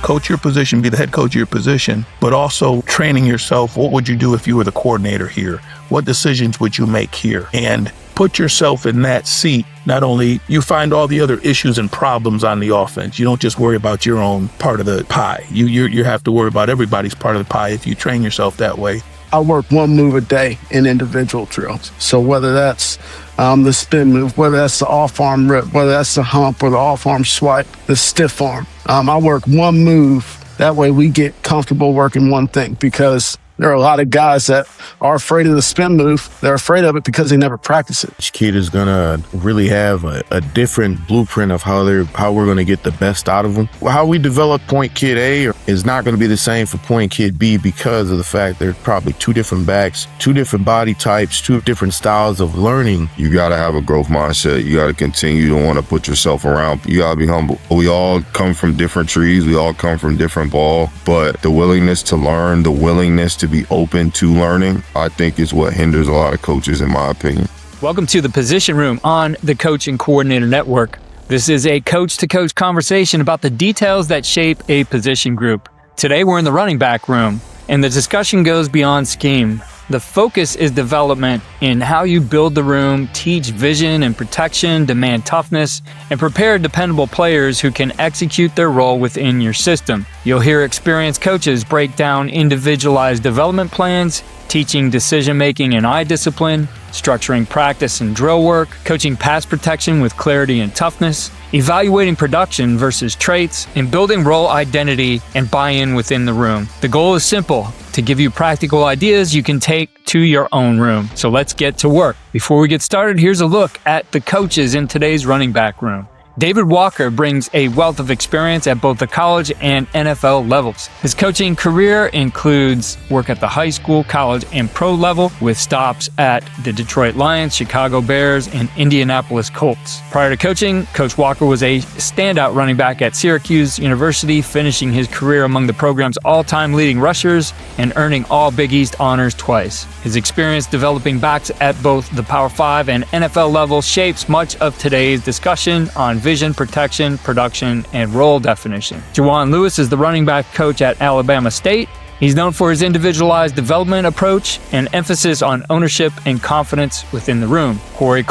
coach your position, be the head coach of your position, but also training yourself. What would you do if you were the coordinator here? What decisions would you make here? And put yourself in that seat. Not only you find all the other issues and problems on the offense, you don't just worry about your own part of the pie. You have to worry about everybody's part of the pie if you train yourself that way. I work one move a day in individual drills. So whether that's the spin move, whether that's the off-arm rip, whether that's the hump or the off-arm swipe, the stiff arm, I work one move. That way we get comfortable working one thing, because there are a lot of guys that are afraid of the spin move. They're afraid of it because they never practice it. Each kid is going to really have a different blueprint of how we're going to get the best out of them. How we develop point kid A is not going to be the same for point kid B because of the fact there's probably two different backs, two different body types, two different styles of learning. You got to have a growth mindset. You got to continue to want to put yourself around. You got to be humble. We all come from different trees. We all come from different ball, but the willingness to learn, the willingness to be open to learning, I think is what hinders a lot of coaches, in my opinion. Welcome to the Position Room on the Coach and Coordinator Network. This is a coach-to-coach conversation about the details that shape a position group. Today we're in the running back room, and the discussion goes beyond scheme. The focus is development in how you build the room, teach vision and protection, demand toughness, and prepare dependable players who can execute their role within your system. You'll hear experienced coaches break down individualized development plans, teaching decision-making and eye discipline, structuring practice and drill work, coaching pass protection with clarity and toughness, evaluating production versus traits, and building role identity and buy-in within the room. The goal is simple: to give you practical ideas you can take to your own room. So let's get to work. Before we get started, here's a look at the coaches in today's running back room. David Walker brings a wealth of experience at both the college and NFL levels. His coaching career includes work at the high school, college, and pro level, with stops at the Detroit Lions, Chicago Bears, and Indianapolis Colts. Prior to coaching, Coach Walker was a standout running back at Syracuse University, finishing his career among the program's all-time leading rushers and earning all Big East honors twice. His experience developing backs at both the Power 5 and NFL level shapes much of today's discussion on vision, protection, production, and role definition. Juwan Lewis is the running back coach at Alabama State. He's known for his individualized development approach and emphasis on ownership and confidence within the room. Cory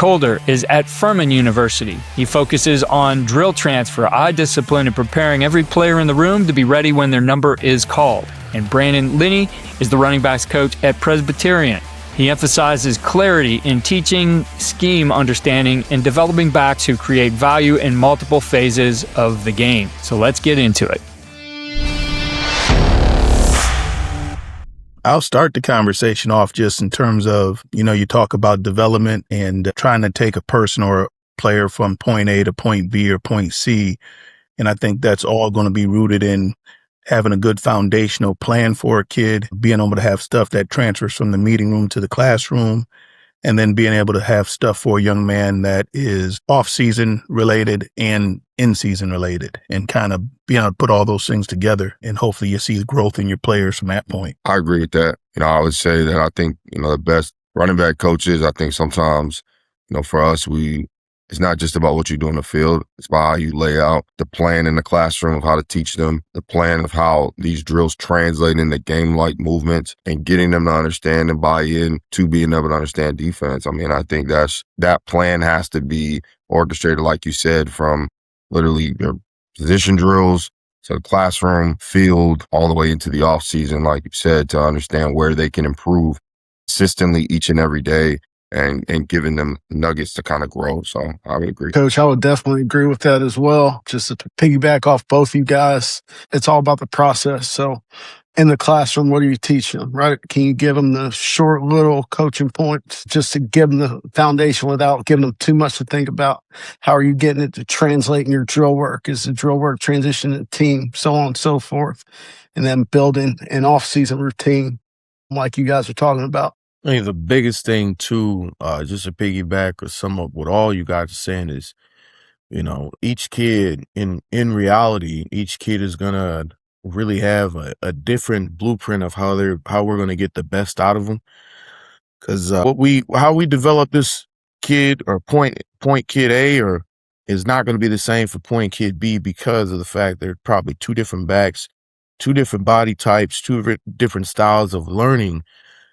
is at Furman University. He focuses on drill transfer, eye discipline, and preparing every player in the room to be ready when their number is called. And Brandon Linney is the running backs coach at Presbyterian. He emphasizes clarity in teaching, scheme understanding, and developing backs who create value in multiple phases of the game. So let's get into it. I'll start the conversation off just in terms of, you talk about development and trying to take a person or a player from point A to point B or point C. And I think that's all going to be rooted in having a good foundational plan for a kid, being able to have stuff that transfers from the meeting room to the classroom, and then being able to have stuff for a young man that is off-season related and in-season related, and kind of being able to put all those things together, and hopefully you see growth in your players from that point. I agree with that. I would say that I think, the best running back coaches, I think sometimes, for us, it's not just about what you do in the field. It's about how you lay out the plan in the classroom of how to teach them, the plan of how these drills translate into game-like movements, and getting them to understand and buy in to being able to understand defense. I think that plan has to be orchestrated, like you said, from literally your position drills to the classroom, field, all the way into the off season, like you said, to understand where they can improve consistently each and every day. And giving them nuggets to kind of grow. So I would agree. Coach, I would definitely agree with that as well. Just to piggyback off both you guys, it's all about the process. So in the classroom, what are you teaching them, right? Can you give them the short little coaching points just to give them the foundation without giving them too much to think about? How are you getting it to translate in your drill work? Is the drill work transition to team, so on and so forth? And then building an off-season routine like you guys are talking about. I think the biggest thing too, just to piggyback or sum up what all you guys are saying is, each kid in reality, each kid is gonna really have a different blueprint of how we're gonna get the best out of them. Because how we develop this kid or point kid A or is not going to be the same for point kid B because of the fact they're probably two different backs, two different body types, two different styles of learning.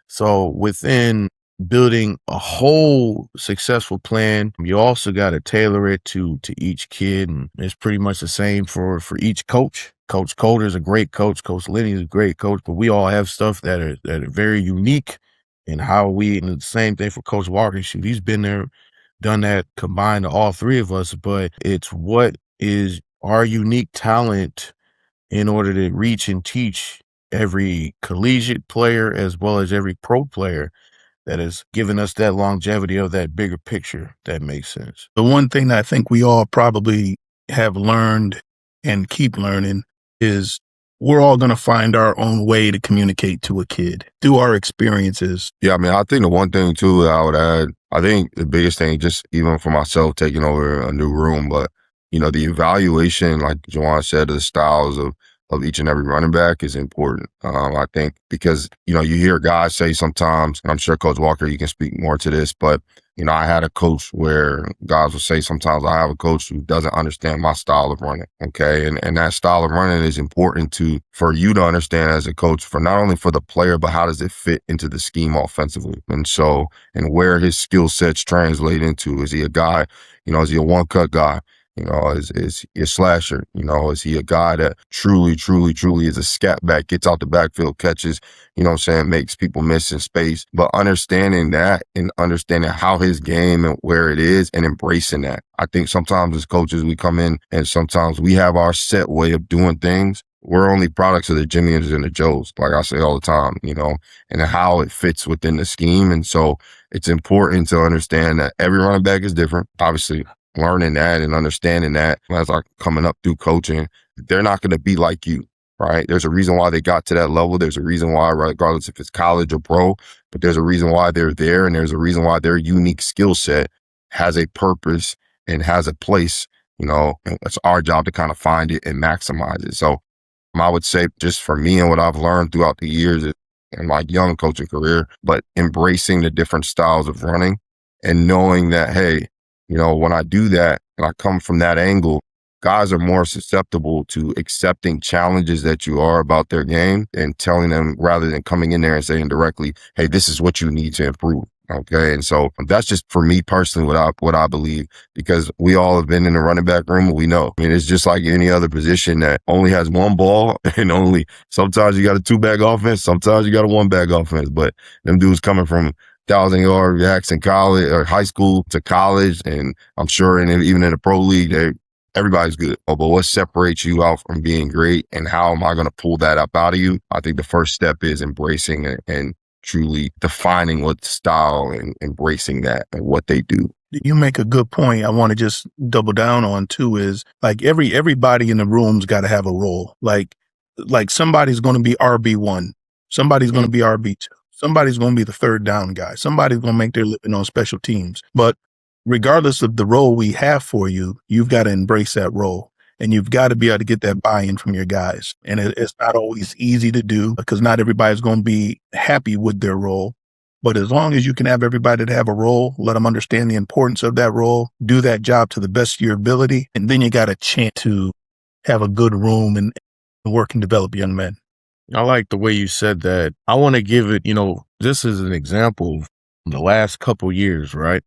So within building a whole successful plan, you also got to tailor it to each kid. And it's pretty much the same for each coach. Coach Coder is a great coach. Coach Linney is a great coach, but we all have stuff that are very unique in how and the same thing for Coach Walker. Shoot, he's been there, done that combined to all three of us, but it's what is our unique talent in order to reach and teach every collegiate player as well as every pro player that has given us that longevity of that bigger picture. That makes sense. The one thing that I think we all probably have learned and keep learning is we're all going to find our own way to communicate to a kid through our experiences. Yeah, I mean, I think the one thing too that I would add, I think the biggest thing, just even for myself taking over a new room, but the evaluation, like Juwan said, of the styles of each and every running back is important. I think because, you hear guys say sometimes, and I'm sure Coach Walker, you can speak more to this, but, I had a coach where guys will say sometimes I have a coach who doesn't understand my style of running. Okay. And that style of running is important for you to understand as a coach, for not only for the player, but how does it fit into the scheme offensively? And where his skill sets translate into. Is he a guy, is he a one-cut guy? Is he a slasher? Is he a guy that truly is a scat back, gets out the backfield, catches, makes people miss in space. But understanding that and understanding how his game and where it is and embracing that. I think sometimes as coaches, we come in and sometimes we have our set way of doing things. We're only products of the Jimmys and the Joes, like I say all the time, and how it fits within the scheme. And so it's important to understand that every running back is different. Obviously, learning that and understanding that as I'm coming up through coaching, they're not going to be like you, right? There's a reason why they got to that level. There's a reason why, regardless if it's college or pro, but there's a reason why they're there. And there's a reason why their unique skill set has a purpose and has a place, and it's our job to kind of find it and maximize it. So I would say just for me and what I've learned throughout the years in my young coaching career, but embracing the different styles of running and knowing that, hey, when I do that and I come from that angle, guys are more susceptible to accepting challenges that you are about their game and telling them rather than coming in there and saying directly, hey, this is what you need to improve. Okay. And so that's just for me personally, what I believe, because we all have been in the running back room. We know. I mean, it's just like any other position that only has one ball and sometimes you got a 2-back offense. Sometimes you got a 1-back offense, but them dudes coming from 1,000-yard yaks in college or high school to college. And I'm sure even in the pro league, everybody's good. But what separates you out from being great and how am I going to pull that up out of you? I think the first step is embracing it and truly defining what style and embracing that and what they do. You make a good point. I want to just double down on too is like everybody in the room's got to have a role. Like somebody's going to be RB1. Somebody's going to be RB2. Somebody's going to be the third down guy. Somebody's going to make their living on special teams. But regardless of the role we have for you, you've got to embrace that role. And you've got to be able to get that buy-in from your guys. And it's not always easy to do because not everybody's going to be happy with their role. But as long as you can have everybody to have a role, let them understand the importance of that role, do that job to the best of your ability, and then you got a chance to have a good room and work and develop young men. I like the way you said that. I want to give it, this is an example from the last couple years, right?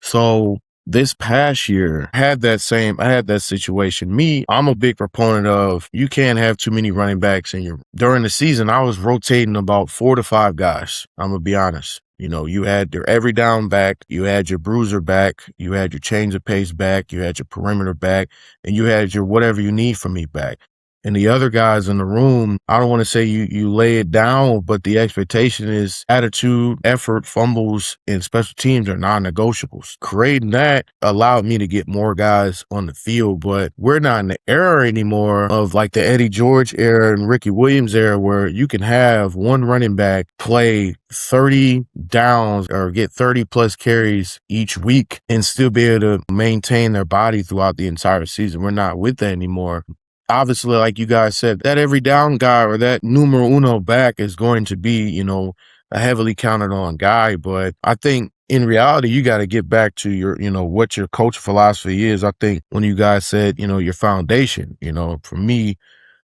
So this past year, I had that situation. I'm a big proponent of you can't have too many running backs during the season. I was rotating about 4 to 5 guys. I'm going to be honest. You had your every down back, you had your bruiser back, you had your change of pace back, you had your perimeter back, and you had your whatever you need from me back. And the other guys in the room, I don't want to say you lay it down, but the expectation is attitude, effort, fumbles, and special teams are non-negotiables. Creating that allowed me to get more guys on the field, but we're not in the era anymore of like the Eddie George era and Ricky Williams era where you can have one running back play 30 downs or get 30 plus carries each week and still be able to maintain their body throughout the entire season. We're not with that anymore. Obviously, like you guys said, that every down guy or that numero uno back is going to be, a heavily counted on guy. But I think in reality, you got to get back to your, what your coach philosophy is. I think when you guys said, your foundation, for me,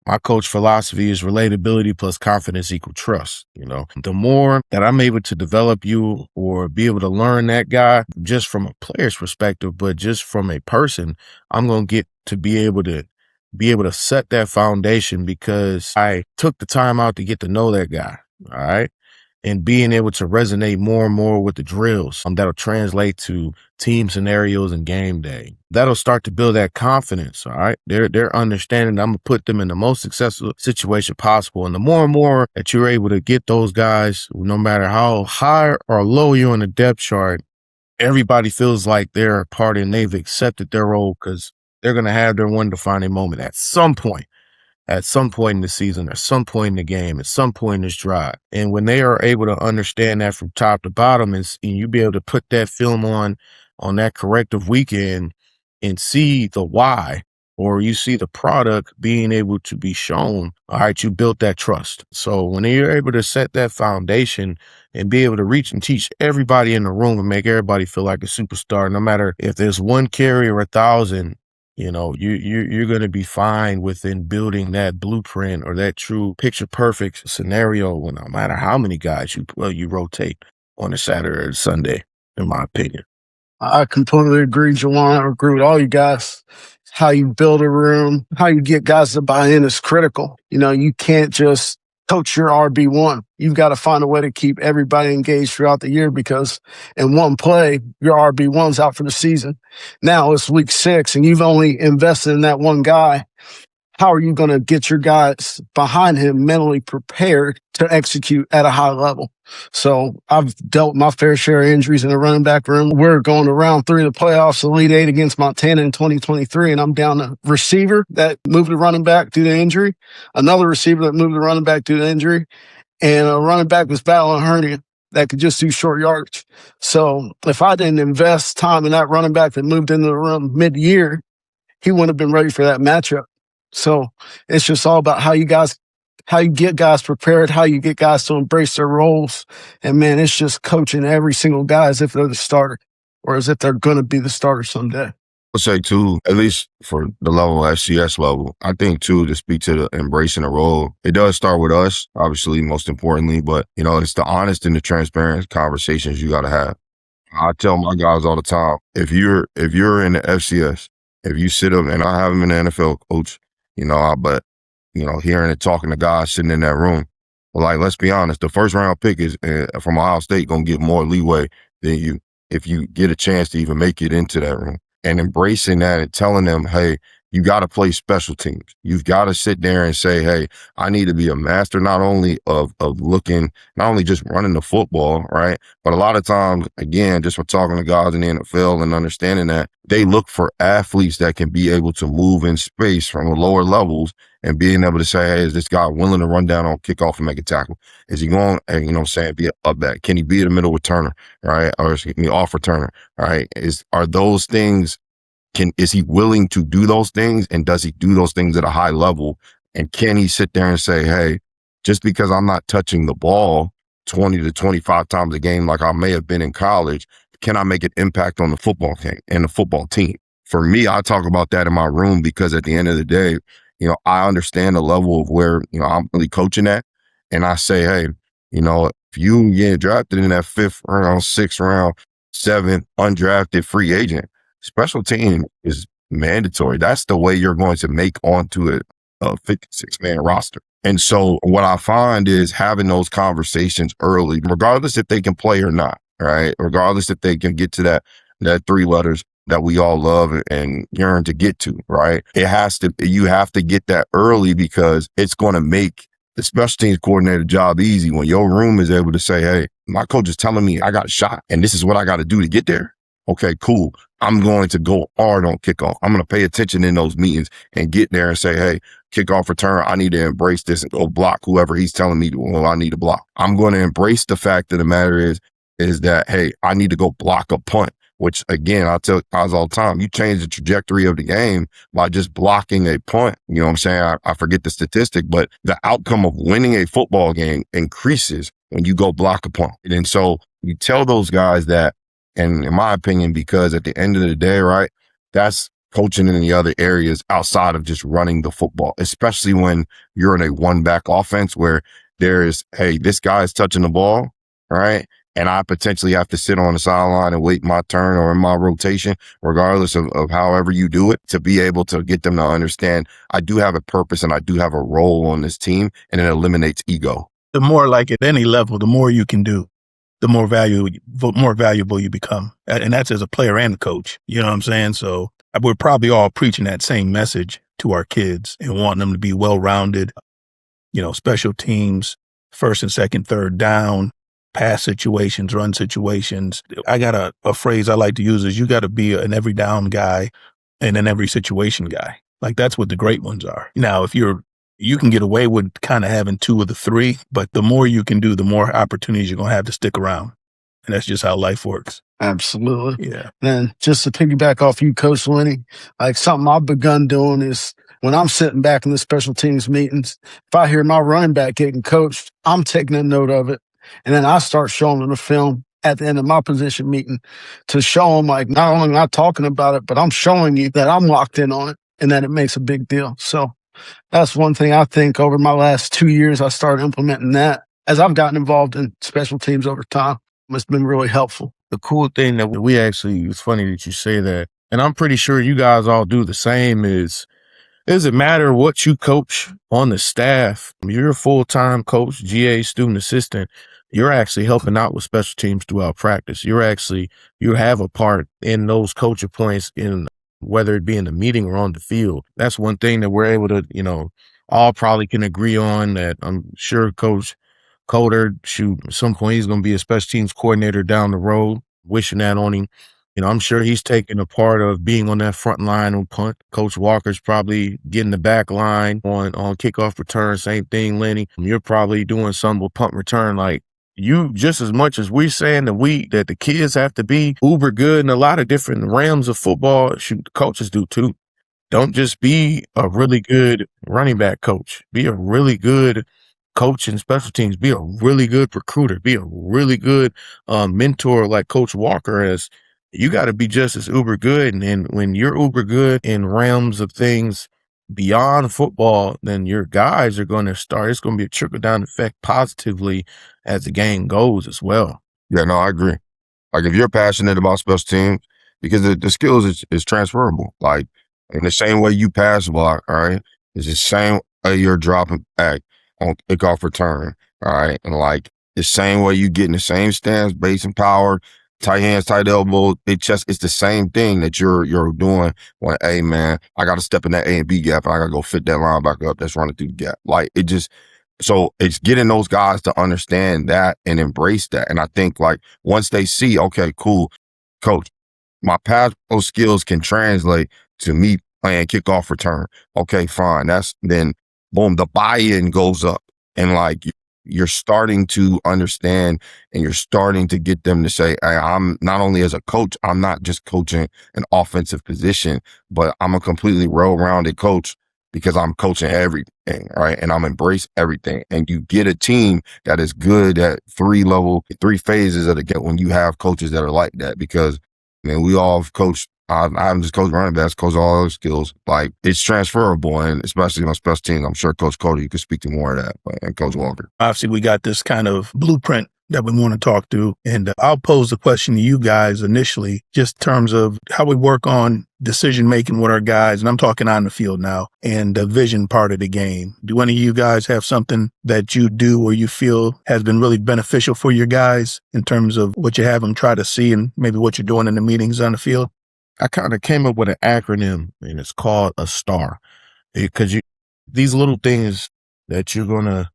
my coach philosophy is relatability plus confidence equal trust. The more that I'm able to develop you or be able to learn that guy just from a player's perspective, but just from a person, I'm going to get to be able to set that foundation because I took the time out to get to know that guy. All right. And being able to resonate more and more with the drills that'll translate to team scenarios and game day. That'll start to build that confidence, all right? They're understanding I'm going to put them in the most successful situation possible. And the more and more that you're able to get those guys, no matter how high or low you're on the depth chart, everybody feels like they're a part and they've accepted their role because they're going to have their one defining moment at some point in the season, at some point in the game, at some point in this drive. And when they are able to understand that from top to bottom and you be able to put that film on that corrective weekend and see the why, or you see the product being able to be shown, all right, you built that trust. So when you're able to set that foundation and be able to reach and teach everybody in the room and make everybody feel like a superstar, no matter if there's one carry or 1,000, you're going to be fine within building that blueprint or that true picture perfect scenario, no matter how many guys you rotate on a Saturday or Sunday, in my opinion. I completely agree, Juwan. I agree with all you guys. How you build a room, how you get guys to buy in is critical. You can't just coach your RB1. You've got to find a way to keep everybody engaged throughout the year because in one play, your RB1's out for the season. Now it's week 6 and you've only invested in that one guy. How are you going to get your guys behind him mentally prepared to execute at a high level? So I've dealt my fair share of injuries in the running back room. We're going to round 3 of the playoffs, Elite 8 against Montana in 2023, and I'm down a receiver that moved to running back due to injury, another receiver that moved to running back due to injury, and a running back was battling a hernia that could just do short yardage. So if I didn't invest time in that running back that moved into the room mid-year, he wouldn't have been ready for that matchup. So it's just all about how you get guys prepared, how you get guys to embrace their roles. And man, it's just coaching every single guy as if they're the starter or as if they're going to be the starter someday. I'll say too, at least for the level, FCS level, I think too, to speak to the embracing the role, it does start with us, obviously, most importantly, but it's the honest and the transparent conversations you got to have. I tell my guys all the time, if you're in the FCS, if you sit up, and I haven't been an NFL coach, but hearing and talking to guys sitting in that room, like, let's be honest, the first round pick is from Ohio State going to get more leeway than you if you get a chance to even make it into that room. And embracing that and telling them, hey, you got to play special teams. You've got to sit there and say, hey, I need to be a master not only of looking, not only just running the football, right? But a lot of times, again, just from talking to guys in the NFL and understanding that, they look for athletes that can be able to move in space from the lower levels and being able to say, hey, is this guy willing to run down on kickoff and make a tackle? Is he going, be an up back? Can he be a middle returner, right? Or is he off returner, right? Are those things, is he willing to do those things? And does he do those things at a high level? And can he sit there and say, hey, just because I'm not touching the ball 20 to 25 times a game like I may have been in college, can I make an impact on the football game and the football team? For me, I talk about that in my room because at the end of the day, I understand the level of where, I'm really coaching at. And I say, hey, if you get drafted in that 5th round, 6th round, 7th, undrafted free agent, special team is mandatory. That's the way you're going to make onto a 56-man roster. And so what I find is having those conversations early, regardless if they can play or not, right? Regardless if they can get to that 3 letters that we all love and yearn to get to, right? You have to get that early because it's going to make the special teams coordinator job easy when your room is able to say, hey, my coach is telling me I got a shot and this is what I got to do to get there. Okay, cool. I'm going to go hard on kickoff. I'm going to pay attention in those meetings and get there and say, hey, kickoff return, I need to embrace this and go block whoever he's telling me I need to block. I'm going to embrace the fact of the matter is that, hey, I need to go block a punt, which again, I tell guys all the time, you change the trajectory of the game by just blocking a punt. You know what I'm saying? I forget the statistic, but the outcome of winning a football game increases when you go block a punt. And so you tell those guys that And in my opinion, because at the end of the day, right, that's coaching in the other areas outside of just running the football, especially when you're in a one back offense where there is, hey, this guy is touching the ball, right? And I potentially have to sit on the sideline and wait my turn or in my rotation, regardless of however you do it, to be able to get them to understand I do have a purpose and I do have a role on this team, and it eliminates ego. The more, like at any level, the more you can do, the more valuable you become. And that's as a player and a coach. You know what I'm saying? So we're probably all preaching that same message to our kids and wanting them to be well-rounded, special teams, first and second, third down, pass situations, run situations. I got a phrase I like to use is you got to be an every down guy and an every situation guy. Like that's what the great ones are. Now, if you can get away with kind of having two of the three, but the more you can do, the more opportunities you're going to have to stick around. And that's just how life works. Absolutely. Yeah. Then just to piggyback off you, Coach Linney, like something I've begun doing is when I'm sitting back in the special teams meetings, if I hear my running back getting coached, I'm taking a note of it. And then I start showing them the film at the end of my position meeting to show them, like, not only am I talking about it, but I'm showing you that I'm locked in on it and that it makes a big deal. So that's one thing I think over my last 2 years, I started implementing that as I've gotten involved in special teams over time. It's been really helpful. The cool thing that we actually, it's funny that you say that, and I'm pretty sure you guys all do the same, is it doesn't matter what you coach on the staff. You're a full-time coach, GA, student assistant. You're actually helping out with special teams throughout practice. You have a part in those coaching points, in whether it be in the meeting or on the field. That's one thing that we're able to, all probably can agree on, that I'm sure Coach Coder, at some point he's going to be a special teams coordinator down the road. Wishing that on him. I'm sure he's taking a part of being on that front line on punt. Coach Walker's probably getting the back line on kickoff return. Same thing, Lenny. You're probably doing some with punt return. Like, you, just as much as we're saying that the kids have to be uber good in a lot of different realms of football, the coaches do too. Don't just be a really good running back coach. Be a really good coach in special teams. Be a really good recruiter. Be a really good mentor like Coach Walker is. You got to be just as uber good. And when you're uber good in realms of things beyond football, then your guys are going to start. It's going to be a trickle-down effect positively as the game goes as well. Yeah, no, I agree. Like, if you're passionate about special teams, because the skills is transferable. Like, in the same way you pass block, all right, it's the same way you're dropping back on kickoff return, all right? And like the same way you get in the same stance, base and power, tight hands, tight elbow, it's the same thing that you're doing when, hey man, I got to step in that A and B gap and I got to go fit that linebacker up that's running through the gap. Like, so it's getting those guys to understand that and embrace that. And I think, like, once they see, okay, cool, coach, my pass pro skills can translate to me playing kickoff return. Okay, fine. Then boom, the buy-in goes up, and like you're starting to understand and you're starting to get them to say, hey, I'm not only as a coach, I'm not just coaching an offensive position, but I'm a completely well-rounded coach because I'm coaching everything, right? And I'm embrace everything. And you get a team that is good at three phases of the game when you have coaches that are like that, because we all have coached. I haven't just coached running backs, coached all those skills. Like, it's transferable, and especially on special teams. I'm sure Coach Cory, you could speak to more of that, and Coach Walker. Obviously, we got this kind of blueprint that we want to talk through, and I'll pose the question to you guys initially, just in terms of how we work on decision-making with our guys, and I'm talking on the field now, and the vision part of the game. Do any of you guys have something that you do or you feel has been really beneficial for your guys in terms of what you have them try to see and maybe what you're doing in the meetings on the field? I kind of came up with an acronym, and it's called a STAR, because these little things that you're going to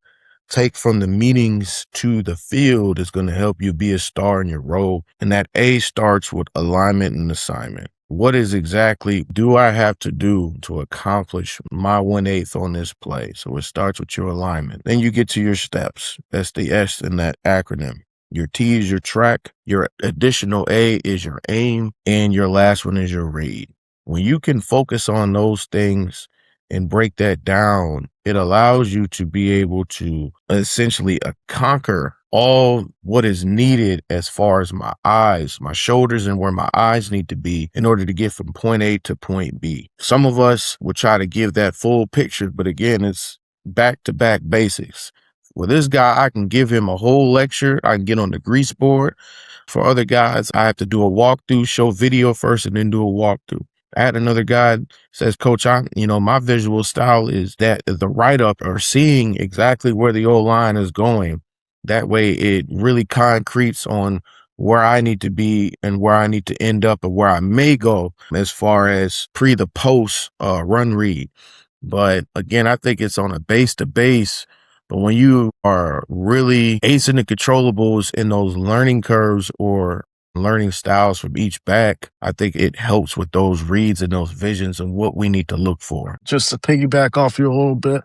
take from the meetings to the field is going to help you be a star in your role. And that A starts with alignment and assignment. What is exactly do I have to do to accomplish my 1/8 on this play? So it starts with your alignment. Then you get to your steps. That's the S in that acronym. Your T is your track, your additional A is your aim, and your last one is your read. When you can focus on those things and break that down, it allows you to be able to essentially conquer all what is needed as far as my eyes, my shoulders, and where my eyes need to be in order to get from point A to point B. Some of us would try to give that full picture, but again, it's back-to-back basics. With this guy, I can give him a whole lecture. I can get on the grease board. For other guys, I have to do a walkthrough, show video first, and then do a walkthrough. I had another guy says, Coach, my visual style is that the write-up or seeing exactly where the old line is going. That way it really concretes on where I need to be and where I need to end up and where I may go as far as the post run read. But again, I think it's on a base to base. But when you are really acing the controllables in those learning curves or learning styles from each back, I think it helps with those reads and those visions and what we need to look for. Just to piggyback off you a little bit,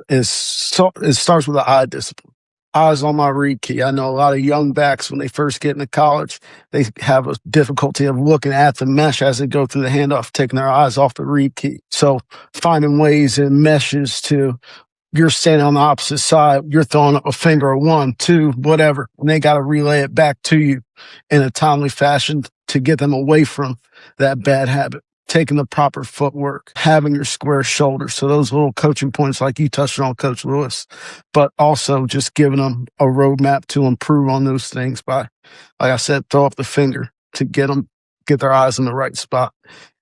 it starts with the eye discipline. Eyes on my read key. I know a lot of young backs, when they first get into college, they have a difficulty of looking at the mesh as they go through the handoff, taking their eyes off the read key. So finding ways and meshes to, you're standing on the opposite side, you're throwing up a finger or 1, 2, whatever, and they got to relay it back to you in a timely fashion to get them away from that bad habit. Taking the proper footwork, having your square shoulders. So those little coaching points like you touched on, Coach Lewis, but also just giving them a roadmap to improve on those things by, like I said, throw up the finger to get their eyes in the right spot.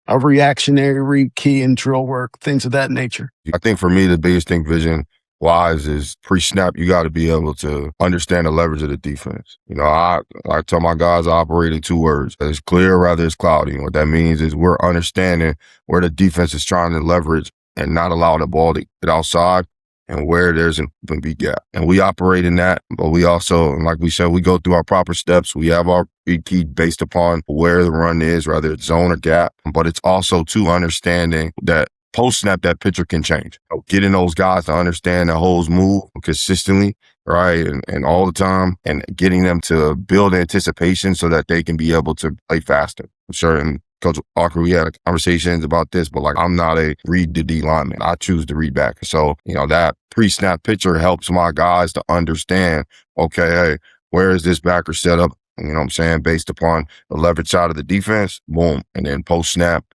A reactionary read key and drill work, things of that nature. I think for me, the biggest thing vision-wise is pre-snap, you got to be able to understand the leverage of the defense. I tell my guys I operate in 2 words. It's clear, rather it's cloudy. And what that means is we're understanding where the defense is trying to leverage and not allow the ball to get outside and where there's an open B gap. And we operate in that, but we also, like we said, we go through our proper steps. We have our read key based upon where the run is, whether it's zone or gap. But it's also too understanding that post-snap, that picture can change. Getting those guys to understand the holes move consistently, right, and all the time, and getting them to build anticipation so that they can be able to play faster. I'm sure, and Coach Walker, we had conversations about this, but I'm not a read the D lineman. I choose to read back. So, that pre-snap picture helps my guys to understand, okay, hey, where is this backer set up? You know what I'm saying? Based upon the leverage side of the defense, boom. And then post-snap,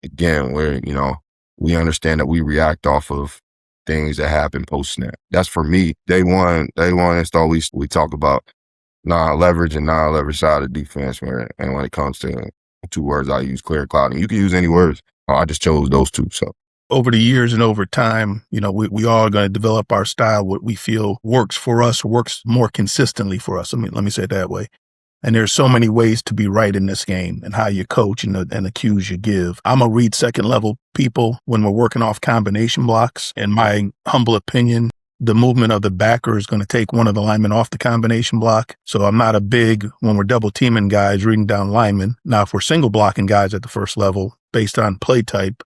again, where, we understand that we react off of things that happen post-snap. That's for me. Day one install, we talk about non-leverage and non-leverage side of defense. And when it comes to 2 words, I use clear, cloud. And you can use any words. I just chose those 2. So over the years and over time, we all are going to develop our style, what we feel works for us, works more consistently for us. Let me say it that way. And there's so many ways to be right in this game and how you coach and the cues you give. I'm a read second level people when we're working off combination blocks. In my humble opinion, the movement of the backer is going to take one of the linemen off the combination block. So I'm not a big, when we're double teaming guys, reading down linemen. Now, if we're single blocking guys at the first level based on play type,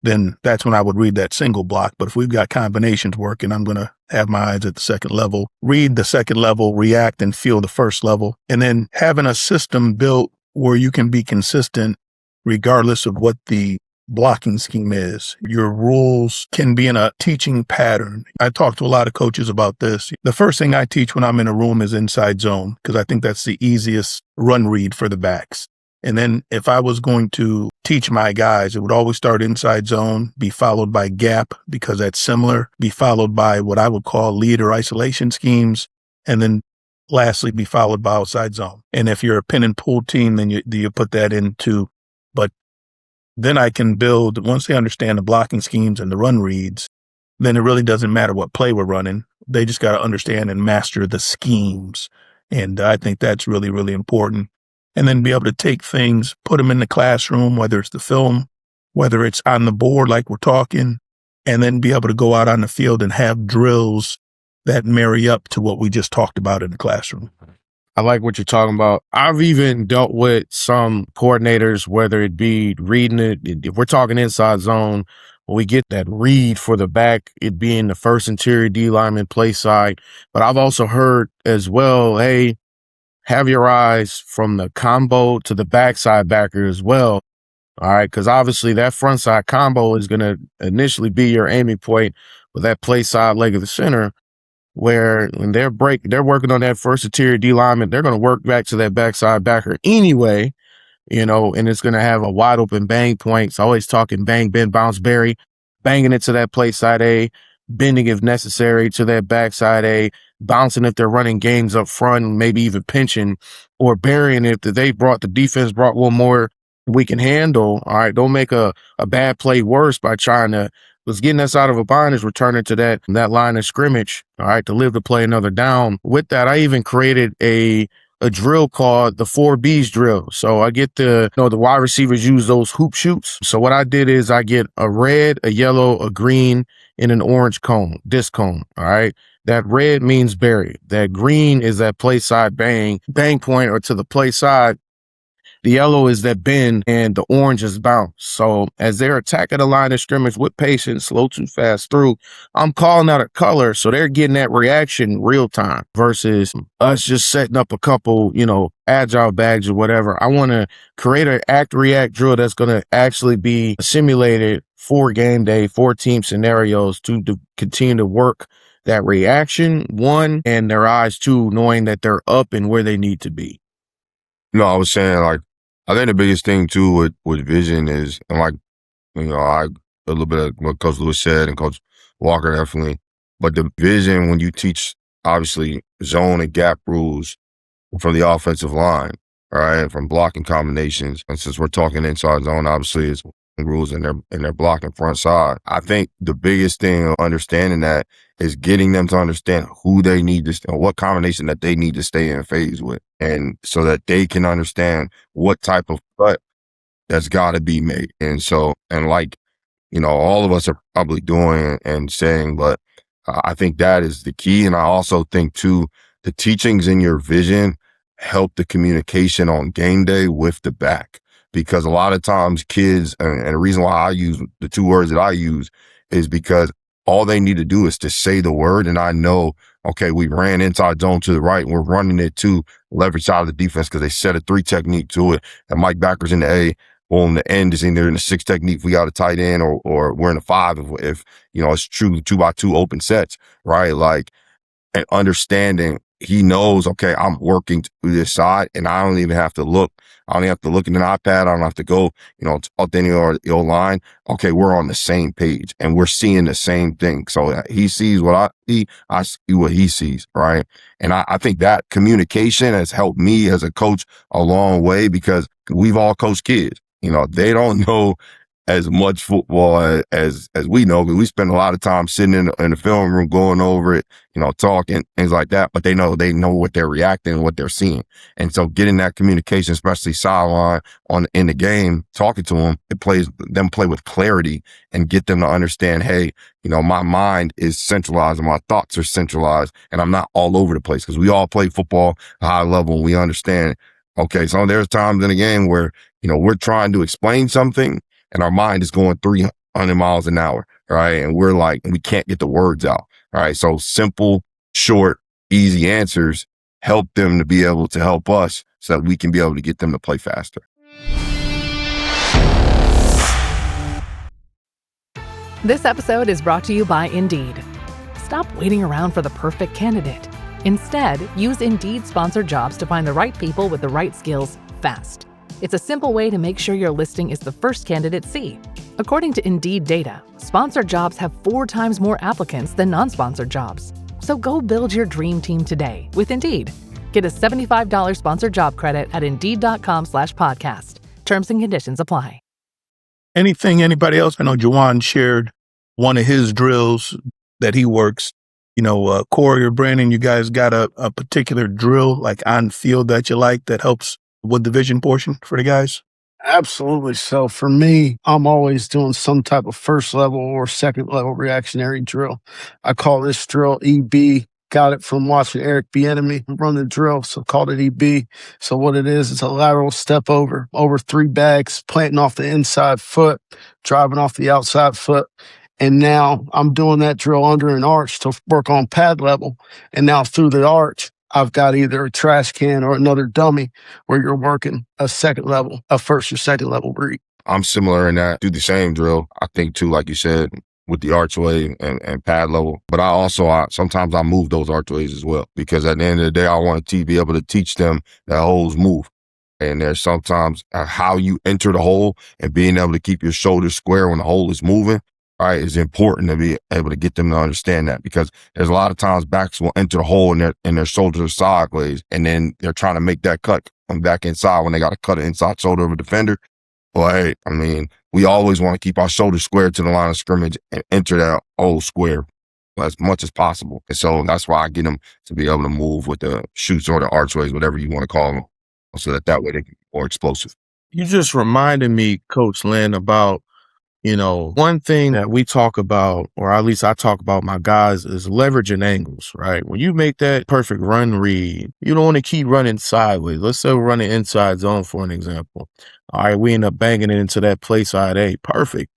then that's when I would read that single block. But if we've got combinations working, I'm going to have my eyes at the second level, read the second level, react and feel the first level. And then having a system built where you can be consistent regardless of what the blocking scheme is. Your rules can be in a teaching pattern. I talk to a lot of coaches about this. The first thing I teach when I'm in a room is inside zone, because I think that's the easiest run read for the backs. And then if I was going to teach my guys, it would always start inside zone, be followed by gap, because that's similar, be followed by what I would call lead or isolation schemes, and then lastly be followed by outside zone. And if you're a pin and pull team, then you put that into, but then I can build, once they understand the blocking schemes and the run reads, then it really doesn't matter what play we're running. They just got to understand and master the schemes. And I think that's really, really important. And then be able to take things, put them in the classroom, whether it's the film, whether it's on the board like we're talking, and then be able to go out on the field and have drills that marry up to what we just talked about in the classroom. I like what you're talking about. I've even dealt with some coordinators, whether it be reading it, if we're talking inside zone, when we get that read for the back, it being the first interior D lineman play side. But I've also heard as well, hey, have your eyes from the combo to the backside backer as well. All right. Because obviously that front side combo is going to initially be your aiming point with that play side leg of the center. where when they're working on that first interior D lineman, they're going to work back to that backside backer anyway, and it's going to have a wide open bang point. So always talking bang, bend, bounce, bury, banging it to that play side A, bending if necessary to that backside A, bouncing if they're running games up front, maybe even pinching, or burying if the defense brought one more we can handle. All right, don't make a bad play worse by trying to was getting us out of a bind is returning to that line of scrimmage, all right, to live to play another down. With that, I even created a drill called the 4Bs drill. So I get the wide receivers use those hoop shoots. So what I did is I get a red, a yellow, a green, and an orange cone, disc cone, all right? That red means bury. That green is that play side bang point or to the play side. The yellow is that bend and the orange is bounce. So as they're attacking the line of scrimmage with patience, slow too fast through, I'm calling out a color. So they're getting that reaction real time versus us just setting up a couple, agile bags or whatever. I want to create an act react drill that's going to actually be simulated for game day, for team scenarios to continue to work that reaction, one, and their eyes, two, knowing that they're up and where they need to be. No, I was saying, I think the biggest thing too with vision is, and a little bit of what Coach Lewis said and Coach Walker definitely, but the vision when you teach, obviously, zone and gap rules from the offensive line, all right, from blocking combinations. And since we're talking inside zone, obviously, it's rules and they're blocking front side. I think the biggest thing of understanding that is getting them to understand who they need to, what combination that they need to stay in phase with. And so that they can understand what type of cut that's got to be made. And so, all of us are probably doing and saying, but I think that is the key. And I also think too, the teachings in your vision help the communication on game day with the back. Because a lot of times kids, and the reason why I use the two words that I use is because all they need to do is to say the word. And I know, okay, we ran inside zone to the right and we're running it to leverage out of the defense because they set a 3 technique to it. And Mike Backer's in the A. Well, in the end is either in the 6 technique if we got a tight end or we're in a 5 if it's true 2x2 open sets, right? And understanding he knows, okay, I'm working to this side and I don't even have to look. I don't have to look in an iPad. I don't have to go, to any or the line. Okay, we're on the same page and we're seeing the same thing. So he sees what I see what he sees, right? And I think that communication has helped me as a coach a long way because we've all coached kids. They don't know as much football as we know, because we spend a lot of time sitting in the film room going over it, talking, things like that. But they know what they're reacting, what they're seeing. And so getting that communication, especially sideline in the game, talking to them, play with clarity and get them to understand, hey, my mind is centralized and my thoughts are centralized and I'm not all over the place, because we all play football at a high level and we understand. Okay, so there's times in the game where, we're trying to explain something and our mind is going 300 miles an hour, right? And we're we can't get the words out, right? So simple, short, easy answers help them to be able to help us so that we can be able to get them to play faster. This episode is brought to you by Indeed. Stop waiting around for the perfect candidate. Instead, use Indeed sponsored jobs to find the right people with the right skills fast. It's a simple way to make sure your listing is the first candidates see. According to Indeed data, sponsored jobs have 4 times more applicants than non-sponsored jobs. So go build your dream team today with Indeed. Get a $75 sponsored job credit at Indeed.com/podcast. Terms and conditions apply. Anything, anybody else? I know Juwan shared one of his drills that he works. Cory or Brandon, you guys got a particular drill on field that you like that helps with the vision portion for the guys? Absolutely. So for me, I'm always doing some type of first level or second level reactionary drill. I call this drill EB. Got it from watching Eric Bieniemy run the drill, so called it EB. So what it is, it's a lateral step over 3 bags, planting off the inside foot, driving off the outside foot. And now I'm doing that drill under an arch to work on pad level. And now through the arch, I've got either a trash can or another dummy where you're working a first or second level read. I'm similar in that. Do the same drill. I think too, like you said, with the archway and pad level. But sometimes I move those archways as well, because at the end of the day, I want to be able to teach them that holes move. And there's sometimes how you enter the hole and being able to keep your shoulders square when the hole is moving, right, is important to be able to get them to understand that, because there's a lot of times backs will enter the hole and their shoulders are sideways, and then they're trying to make that cut on back inside when they got to cut an inside shoulder of a defender. Well, hey, I mean, we always want to keep our shoulders square to the line of scrimmage and enter that hole square as much as possible. And so that's why I get them to be able to move with the chutes or the archways, whatever you want to call them, so that way they can be more explosive. You just reminded me, Coach Lynn, about, one thing that we talk about, or at least I talk about my guys, is leveraging angles, right? When you make that perfect run read, you don't want to keep running sideways. Let's say we're running inside zone, for an example. All right, we end up banging it into that play side A. Perfect.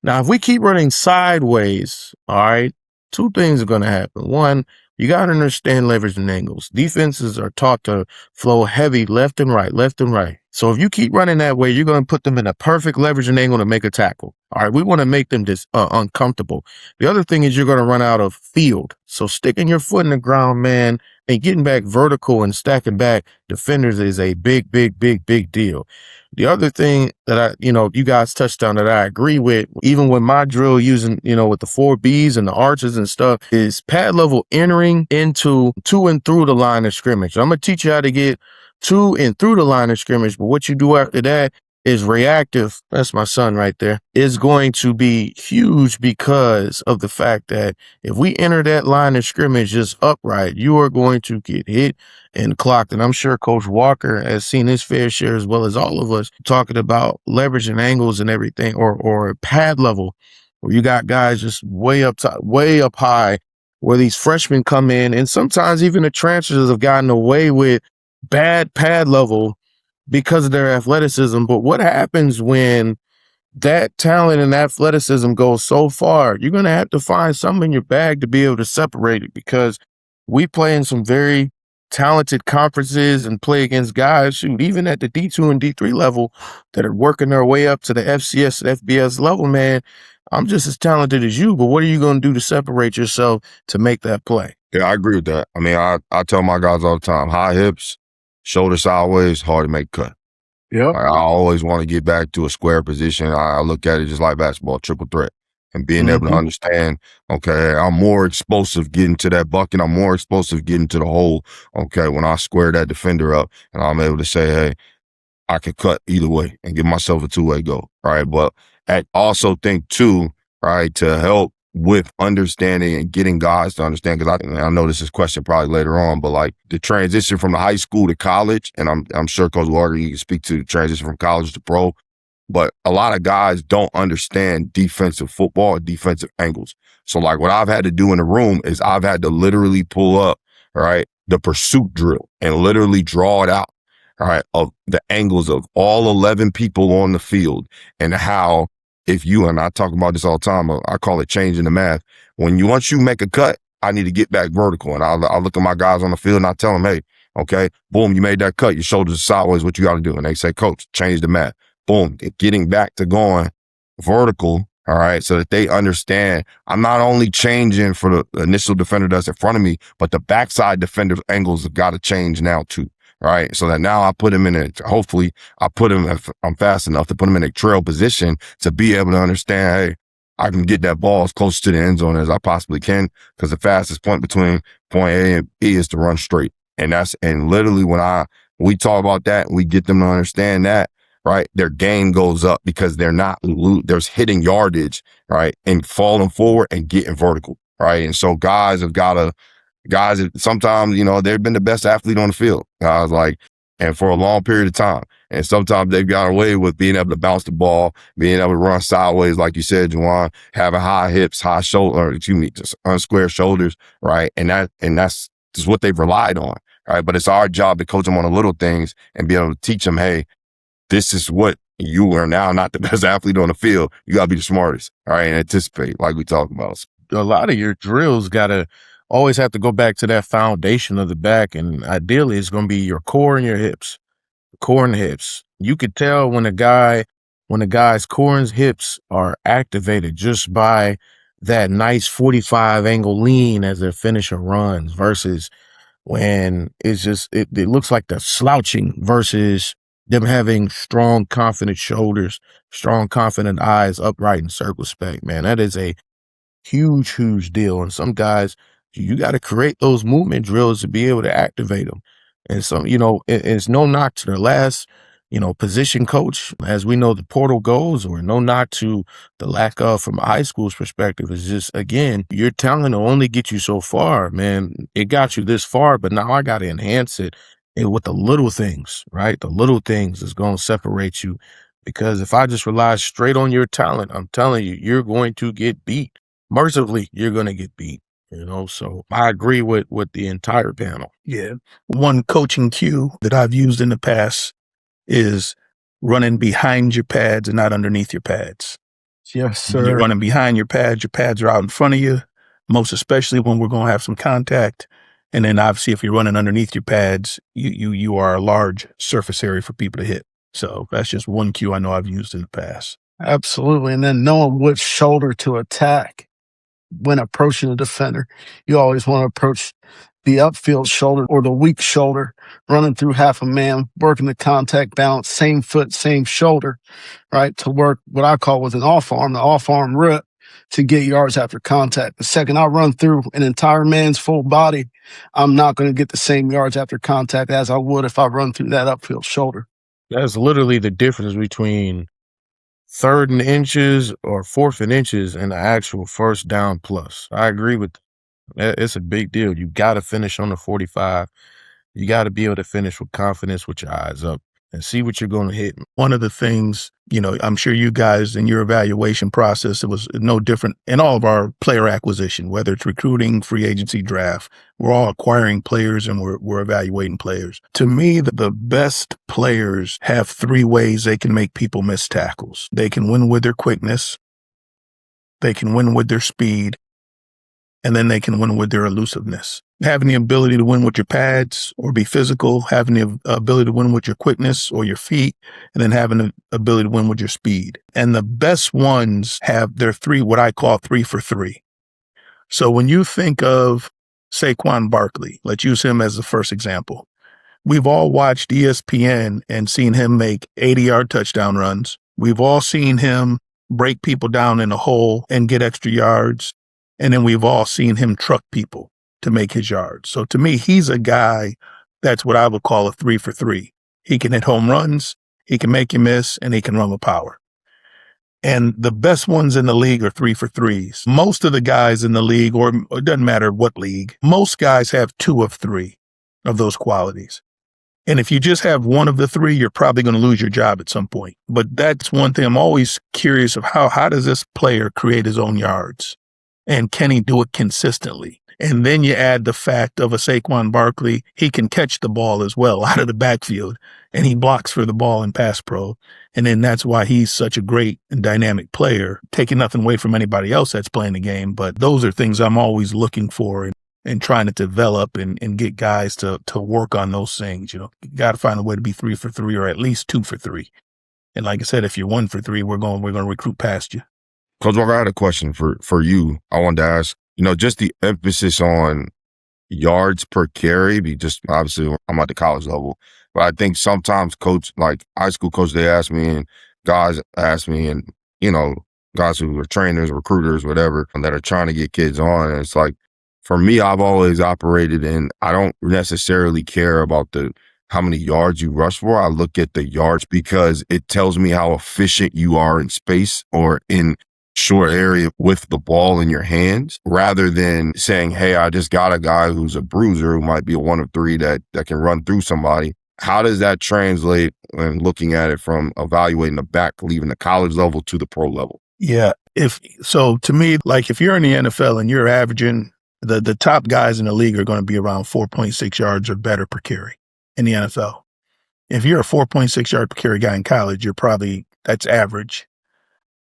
Now, if we keep running sideways, all right, two things are going to happen. One, you got to understand leveraging angles. Defenses are taught to flow heavy left and right, left and right. So if you keep running that way, you're going to put them in a perfect leveraging angle to make a tackle. All right, we want to make them uncomfortable. The other thing is you're going to run out of field. So sticking your foot in the ground, man, and getting back vertical and stacking back defenders is a big, big, big, big deal. The other thing that you guys touched on that I agree with, even with my drill using, with the 4Bs and the arches and stuff, is pad level entering into to and through the line of scrimmage. I'm going to teach you how to get to and through the line of scrimmage, but what you do after that is reactive. That's my son right there. Is going to be huge because of the fact that if we enter that line of scrimmage just upright, you are going to get hit and clocked. And I'm sure Coach Walker has seen his fair share, as well as all of us, talking about leveraging angles and everything, or pad level, where you got guys just way up top, way up high, where these freshmen come in, and sometimes even the transfers have gotten away with bad pad level because of their athleticism. But what happens when that talent and athleticism goes so far? You're going to have to find something in your bag to be able to separate it, because we play in some very talented conferences and play against guys, shoot, even at the D2 and D3 level, that are working their way up to the FCS and FBS level, man. I'm just as talented as you, but what are you going to do to separate yourself to make that play? Yeah, I agree with that. I mean, I tell my guys all the time, high hips, shoulder sideways, hard to make cut. Yep. I always want to get back to a square position. I look at it just like basketball, triple threat. And being able to understand, okay, I'm more explosive getting to that bucket. I'm more explosive getting to the hole. Okay, when I square that defender up, and I'm able to say, hey, I can cut either way and give myself a two-way go, right? But I also think too, right, to help with understanding and getting guys to understand, because I know this is a question probably later on, but like the transition from the high school to college, and I'm sure Coach Walker, you can speak to the transition from college to pro, but a lot of guys don't understand defensive football or defensive angles. So like what I've had to do in the room is I've had to literally pull up, right, the pursuit drill and literally draw it out, right, of the angles of all 11 people on the field, and how if you, and I talk about this all the time, I call it changing the math. Once you make a cut, I need to get back vertical. And I'll look at my guys on the field and I tell them, hey, okay, boom, you made that cut. Your shoulders are sideways. What you got to do? And they say, coach, change the math. Boom, getting back to going vertical, all right, so that they understand I'm not only changing for the initial defender that's in front of me, but the backside defender's angles have got to change now too, right? So that now I put him in hopefully I put him, if I'm fast enough, to put him in a trail position to be able to understand, hey, I can get that ball as close to the end zone as I possibly can, because the fastest point between point A and B is to run straight. And literally when we talk about that, we get them to understand that, right, their game goes up because there's hitting yardage, right, and falling forward and getting vertical, right? And so guys, sometimes, they've been the best athlete on the field. Guys and for a long period of time. And sometimes they've got away with being able to bounce the ball, being able to run sideways, like you said, Juwan, having high hips, just unsquare shoulders, right? And that's just what they've relied on, right? But it's our job to coach them on the little things and be able to teach them, hey, this is what you are now, not the best athlete on the field. You got to be the smartest, all right, and anticipate, like we talked about. A lot of your drills got to always have to go back to that foundation of the back, and ideally it's going to be your core and your hips. Core and hips. You could tell when a guy's core and hips are activated just by that nice 45 angle lean as their finisher runs versus when it's just, it looks like they're slouching versus them having strong, confident shoulders, strong, confident eyes, upright and circumspect, man. That is a huge, huge deal. And some guys, you got to create those movement drills to be able to activate them. And some, it's no knock to their last, position coach, as we know the portal goes, or no knock to the lack of from high school's perspective. Is just, again, your talent will only get you so far, man. It got you this far, but now I got to enhance it with the little things, right? The little things is going to separate you, because if I just rely straight on your talent, I'm telling you, you're going to get beat. Mercifully, you're going to get beat, so I agree with the entire panel. Yeah. One coaching cue that I've used in the past is running behind your pads and not underneath your pads. Yes, sir. You're running behind your pads are out in front of you, most especially when we're going to have some contact. And then obviously if you're running underneath your pads, you are a large surface area for people to hit. So that's just one cue I know I've used in the past. Absolutely. And then knowing which shoulder to attack when approaching a defender. You always want to approach the upfield shoulder or the weak shoulder, running through half a man, working the contact balance, same foot, same shoulder, right? To work what I call with an the off arm rip to get yards after contact. The second I run through an entire man's full body, I'm not going to get the same yards after contact as I would if I run through that upfield shoulder. That's literally the difference between 3rd and inches or 4th and inches and the actual first down plus. I agree with that. It's a big deal. You got to finish on the 45. You got to be able to finish with confidence with your eyes up and see what you're going to hit. One of the things, I'm sure you guys in your evaluation process, it was no different in all of our player acquisition, whether it's recruiting, free agency, draft. We're all acquiring players and we're evaluating players. To me, the best players have 3 ways they can make people miss tackles. They can win with their quickness, they can win with their speed, and then they can win with their elusiveness. Having the ability to win with your pads or be physical, having the ability to win with your quickness or your feet, and then having the ability to win with your speed. And the best ones have their 3, what I call 3 for 3. So when you think of Saquon Barkley, let's use him as the first example. We've all watched ESPN and seen him make 80-yard touchdown runs. We've all seen him break people down in a hole and get extra yards. And then we've all seen him truck people to make his yards. So to me, he's a guy that's what I would call a 3 for 3. He can hit home runs, he can make you miss, and he can run with power. And the best ones in the league are 3 for 3s. Most of the guys in the league, or it doesn't matter what league, most guys have 2 of 3 of those qualities. And if you just have 1 of the 3, you're probably going to lose your job at some point. But that's one thing I'm always curious of, how does this player create his own yards? And can he do it consistently? And then you add the fact of a Saquon Barkley, he can catch the ball as well out of the backfield, and he blocks for the ball in pass pro. And then that's why he's such a great and dynamic player, taking nothing away from anybody else that's playing the game. But those are things I'm always looking for and trying to develop and get guys to work on those things. You got to find a way to be 3 for 3 or at least 2 for 3. And like I said, if you're 1 for 3, we're going to recruit past you. Coach Walker, I had a question for you. I wanted to ask, just the emphasis on yards per carry, just obviously I'm at the college level, but I think sometimes high school coach, they ask me and guys ask me and, guys who are trainers, recruiters, whatever, that are trying to get kids on. And it's like, for me, I've always operated in, I don't necessarily care about how many yards you rush for. I look at the yards because it tells me how efficient you are in space or in short area with the ball in your hands, rather than saying, hey, I just got a guy who's a bruiser who might be a 1 of 3 that can run through somebody. How does that translate when looking at it from evaluating the back, leaving the college level to the pro level? Yeah. So to me, like if you're in the NFL and you're averaging, the top guys in the league are going to be around 4.6 yards or better per carry in the NFL. If you're a 4.6 yard per carry guy in college, that's average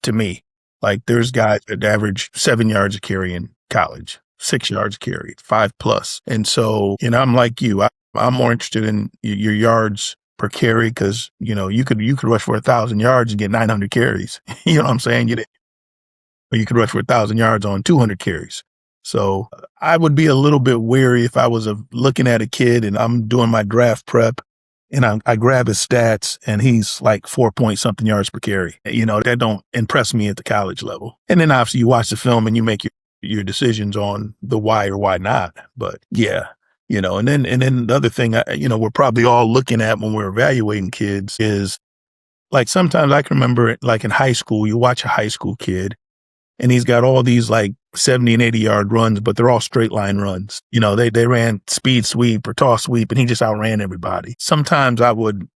to me. Like there's guys that average 7 yards a carry in college, 6 yards a carry, 5+. And so, I'm like you. I'm more interested in your yards per carry because, you could rush for 1,000 yards and get 900 carries. You know what I'm saying? or you could rush for 1,000 yards on 200 carries. So I would be a little bit wary if I was looking at a kid and I'm doing my draft prep and I grab his stats and he's like 4 something yards per carry. That don't impress me at the college level. And then obviously you watch the film and you make your decisions on the why or why not. But yeah, and then the other thing, we're probably all looking at when we're evaluating kids is like sometimes I can remember like in high school, you watch a high school kid and he's got all these like 70 and 80 yard runs, but they're all straight line runs. They ran speed sweep or toss sweep and he just outran everybody. Sometimes I don't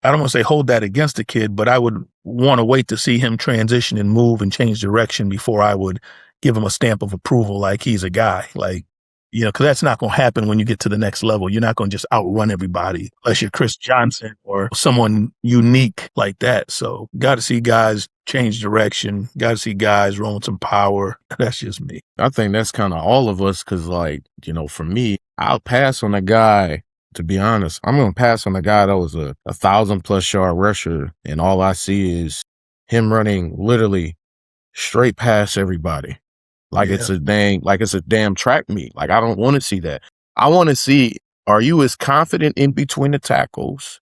want to say hold that against the kid, but I would want to wait to see him transition and move and change direction before I would give him a stamp of approval like he's a guy. Like, because that's not going to happen when you get to the next level. You're not going to just outrun everybody unless you're Chris Johnson or someone unique like that. So got to see guys change direction. Got to see guys rolling some power. That's just me. I think that's kind of all of us because, for me, I'll pass on a guy. To be honest, I'm going to pass on a guy that was a 1,000+ yard rusher, and all I see is him running literally straight past everybody. It's a damn track meet. Like, I don't want to see that. I want to see, are you as confident in between the tackles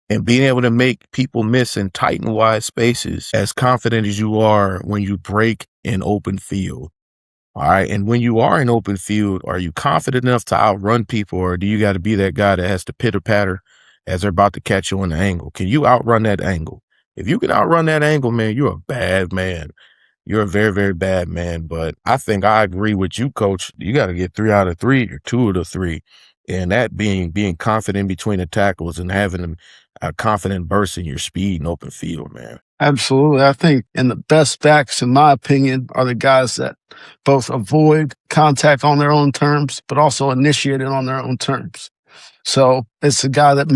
and being able to make people miss in tight and wide spaces as confident as you are when you break in open field? All right. And when you are in open field, are you confident enough to outrun people, or do you got to be that guy that has to pitter patter as they're about to catch you on the angle? Can you outrun that angle? If you can outrun that angle, man, you're a bad man. You're a very, very bad man. But I think I agree with you, Coach. You got to get 3 out of 3 or 2 of the 3. And that being confident between the tackles and having a confident burst in your speed in open field, man. Absolutely. I think, and the best backs, in my opinion, are the guys that both avoid contact on their own terms, but also initiate it on their own terms. So it's the guy that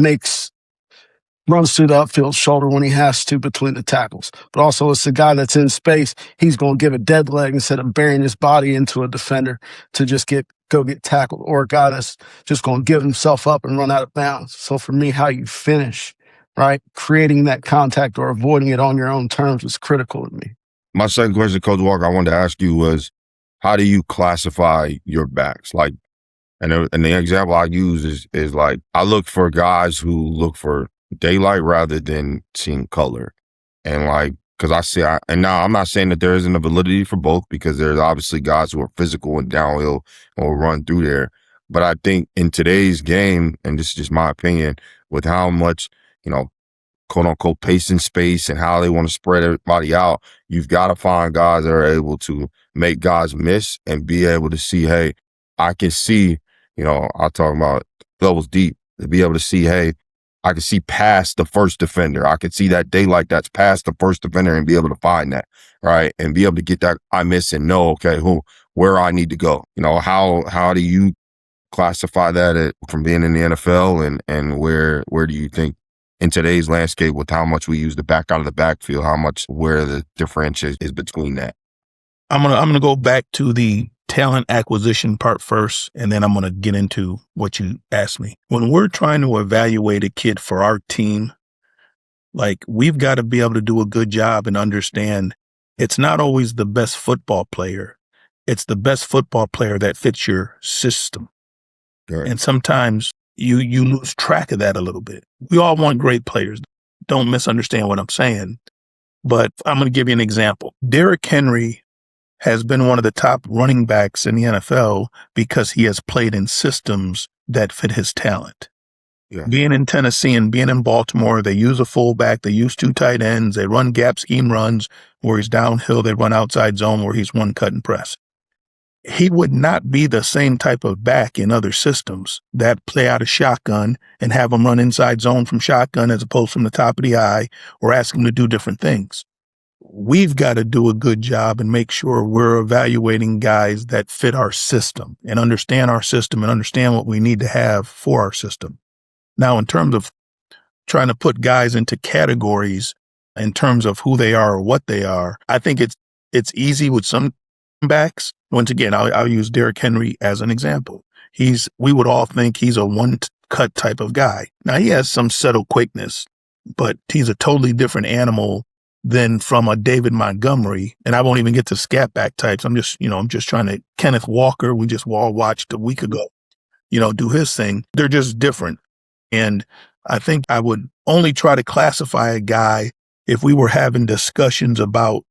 runs through the upfield shoulder when he has to between the tackles. But also it's the guy that's in space. He's going to give a dead leg instead of burying his body into a defender to just go get tackled, or a guy that's just going to give himself up and run out of bounds. So for me, how you finish, right, creating that contact or avoiding it on your own terms is critical to me. My second question, Coach Walker, I wanted to ask you was, how do you classify your backs? Like, and the example I use is like, I look for guys who look for daylight rather than seeing color. And like, because and now I'm not saying that there isn't a validity for both, because there's obviously guys who are physical and downhill and will run through there. But I think in today's game, and this is just my opinion, with how much, quote unquote pace and space and how they want to spread everybody out, you've got to find guys that are able to make guys miss and be able to see, hey, I can see, I'll talk about levels deep, to be able to see, hey, I can see past the first defender. I can see that daylight that's past the first defender and be able to find that, right? And be able to get that I miss and know, okay, where I need to go. How do you classify that from being in the NFL, and where do you think in today's landscape with how much we use the back out of the backfield, where the differentiation is between that? I'm gonna go back to the talent acquisition part first, and then I'm going to get into what you asked me. When we're trying to evaluate a kid for our team, like, we've got to be able to do a good job and understand it's not always the best football player. It's the best football player that fits your system. Right. And sometimes you lose track of that a little bit. We all want great players. Don't misunderstand what I'm saying. But I'm going to give you an example. Derrick Henry has been one of the top running backs in the NFL because he has played in systems that fit his talent. Yeah. Being in Tennessee and being in Baltimore, they use a fullback, they use 2 tight ends, they run gap scheme runs where he's downhill, they run outside zone where he's one cut and press. He would not be the same type of back in other systems that play out of shotgun and have him run inside zone from shotgun as opposed from the top of the eye, or ask him to do different things. We've got to do a good job and make sure we're evaluating guys that fit our system and understand our system and understand what we need to have for our system. Now, in terms of trying to put guys into categories in terms of who they are or what they are, I think it's easy with some backs. Once again, I'll use Derrick Henry as an example. We would all think he's a one-cut type of guy. Now, he has some subtle quickness, but he's a totally different animal than from a David Montgomery. And I won't even get to scat back types. I'm just trying to, Kenneth Walker, we just all watched a week ago, do his thing. They're just different. And I think I would only try to classify a guy if we were having discussions about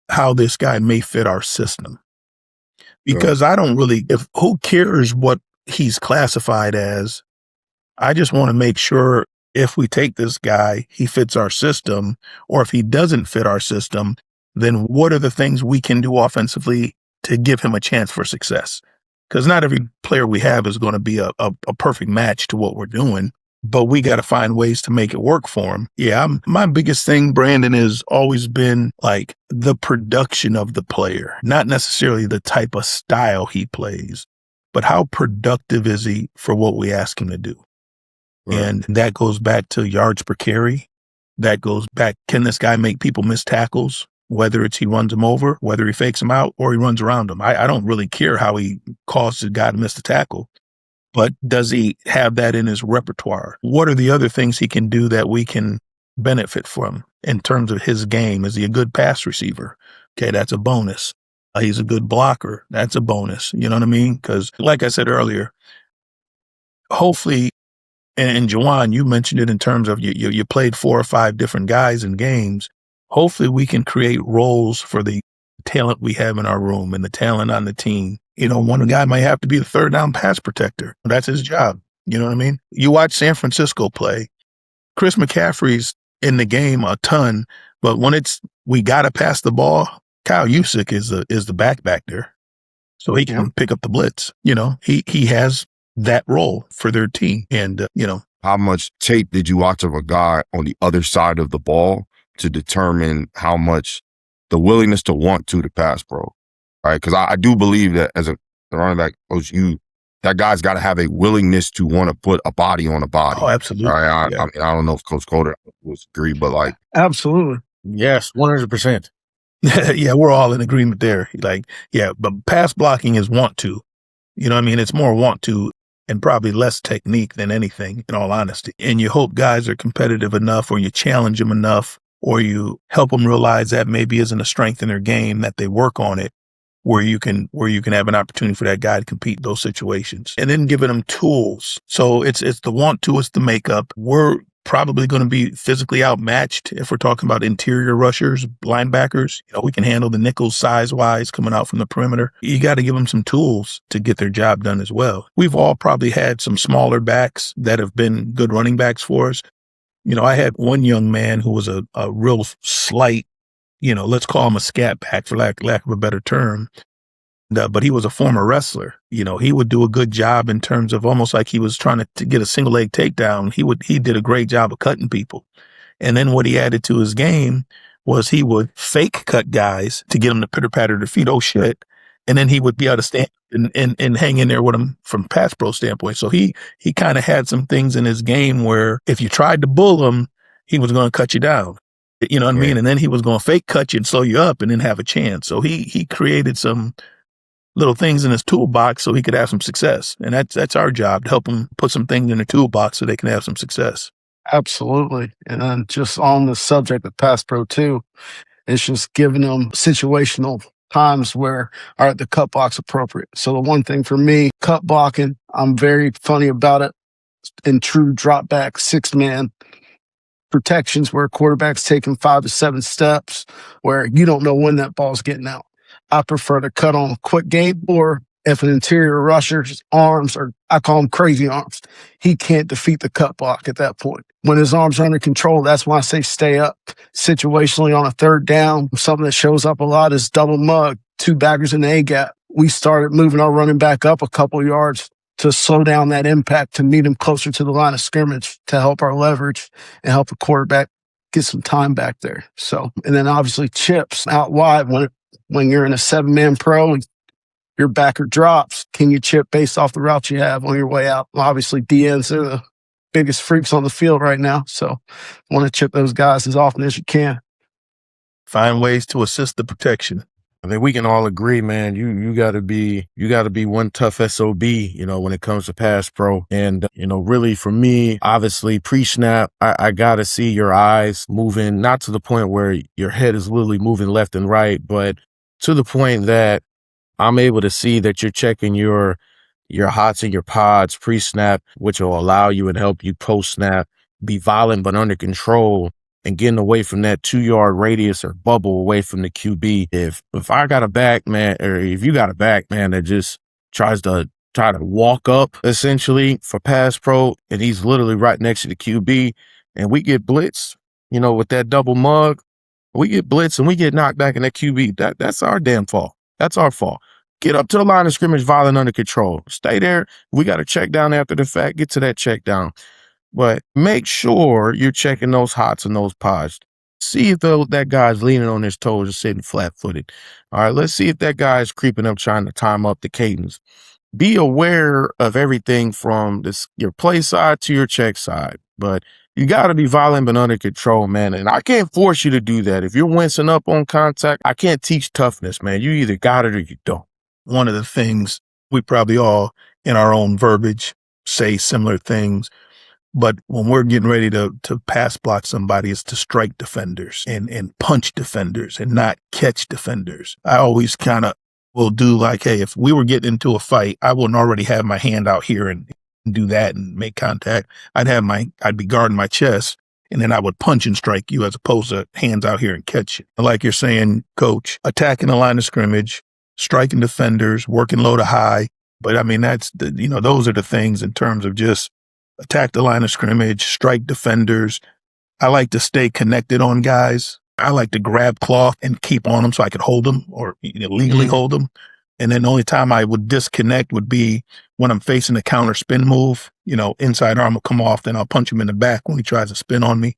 how this guy may fit our system. Because I don't really, who cares what he's classified as? I just want to make sure if we take this guy, he fits our system, or if he doesn't fit our system, then what are the things we can do offensively to give him a chance for success? Because not every player we have is going to be a perfect match to what we're doing, but we got to find ways to make it work for him. Yeah, my biggest thing, Brandon, has always been like the production of the player, not necessarily the type of style he plays, but how productive is he for what we ask him to do? Right. And that goes back to yards per carry. That goes back, can this guy make people miss tackles? Whether it's he runs them over, whether he fakes them out, or he runs around them. I don't really care how he causes a guy to miss the tackle, but does he have that in his repertoire? What are the other things he can do that we can benefit from in terms of his game? Is he a good pass receiver? Okay, that's a bonus. He's a good blocker. That's a bonus. You know what I mean? Because like I said earlier, hopefully, and Juwan, you mentioned it in terms of you played 4 or 5 different guys in games. Hopefully we can create roles for the talent we have in our room and the talent on the team. One guy might have to be the third down pass protector. That's his job. You know what I mean? You watch San Francisco play. Chris McCaffrey's in the game a ton, but when we got to pass the ball, Kyle Juszczyk is the back there. So he can pick up the blitz. He has that role for their team. And, how much tape did you watch of a guy on the other side of the ball to determine how much the willingness to want to pass pro, right? Because I do believe that as a running back coach, that guy's got to have a willingness to want to put a body on a body. Oh, absolutely. Right? I mean, I don't know if Coach Coder would agree, but like. Absolutely. Yes, 100%. Yeah, we're all in agreement there. But pass blocking is want to. You know what I mean? It's more want to and probably less technique than anything, in all honesty. And you hope guys are competitive enough, or you challenge them enough, or you help them realize that maybe isn't a strength in their game, that they work on it, where you can have an opportunity for that guy to compete in those situations. And then giving them tools. So it's the want to, it's the makeup. We're probably going to be physically outmatched if we're talking about interior rushers, linebackers. We can handle the nickels size-wise coming out from the perimeter. You got to give them some tools to get their job done as well. We've all probably had some smaller backs that have been good running backs for us. I had one young man who was a real slight, let's call him a scat back for lack of a better term. But he was a former wrestler. He would do a good job in terms of almost like he was trying to get a single leg takedown. He did a great job of cutting people. And then what he added to his game was he would fake cut guys to get them to pitter patter their feet. Oh shit. And then he would be able to stand and hang in there with him from pass pro standpoint. So he kind of had some things in his game where if you tried to bull him, he was going to cut you down. You know what I mean? And then he was going to fake cut you and slow you up and then have a chance. So he created some little things in his toolbox so he could have some success. And that's our job, to help him put some things in the toolbox so they can have some success. Absolutely. And then just on the subject of pass pro too, it's just giving them situational times where, all right, the cut block's appropriate. So the one thing for me, cut blocking, I'm very funny about it. In true drop back 6-man protections where a quarterback's taking 5 to 7 steps where you don't know when that ball's getting out. I prefer to cut on a quick game, or if an interior rusher's arms are, I call them crazy arms, he can't defeat the cut block at that point. When his arms are under control, that's why I say stay up. Situationally on a third down, something that shows up a lot is double mug, 2 backers in the A-gap. We started moving our running back up a couple yards to slow down that impact, to meet him closer to the line of scrimmage, to help our leverage and help the quarterback get some time back there. So, and then obviously chips out wide when you're in a 7-man pro, your backer drops. Can you chip based off the route you have on your way out? Well, obviously, DNs are the biggest freaks on the field right now. So want to chip those guys as often as you can. Find ways to assist the protection. I think we can all agree, man, you gotta be one tough SOB, when it comes to pass pro. And, really for me, obviously pre-snap, I gotta see your eyes moving, not to the point where your head is literally moving left and right, but to the point that I'm able to see that you're checking your hots and your pods pre-snap, which will allow you and help you post-snap be violent but under control and getting away from that 2-yard radius or bubble away from the QB. If I got a back man, or if you got a back man that just try to walk up essentially for pass pro, and he's literally right next to the QB, and we get blitzed, with that double mug, we get blitzed and we get knocked back in that QB. That's our damn fault. That's our fault. Get up to the line of scrimmage, violent under control. Stay there. We got to check down after the fact. Get to that check down. But make sure you're checking those hots and those pods. See if that guy's leaning on his toes or sitting flat-footed. All right, let's see if that guy's creeping up trying to time up the cadence. Be aware of everything from your play side to your check side. But you got to be violent but under control, man. And I can't force you to do that. If you're wincing up on contact, I can't teach toughness, man. You either got it or you don't. One of the things we probably all in our own verbiage say similar things, but when we're getting ready to pass block somebody, is to strike defenders and punch defenders and not catch defenders. I always kind of will do like, hey, if we were getting into a fight, I wouldn't already have my hand out here and do that and make contact. I'd be guarding my chest, and then I would punch and strike you as opposed to hands out here and catch you. Like you're saying, coach, attacking the line of scrimmage, striking defenders, working low to high. But I mean, that's those are the things in terms of just attack the line of scrimmage, strike defenders. I like to stay connected on guys. I like to grab cloth and keep on them so I could hold them or legally hold them. And then the only time I would disconnect would be when I'm facing a counter spin move. Inside arm will come off, then I'll punch him in the back when he tries to spin on me.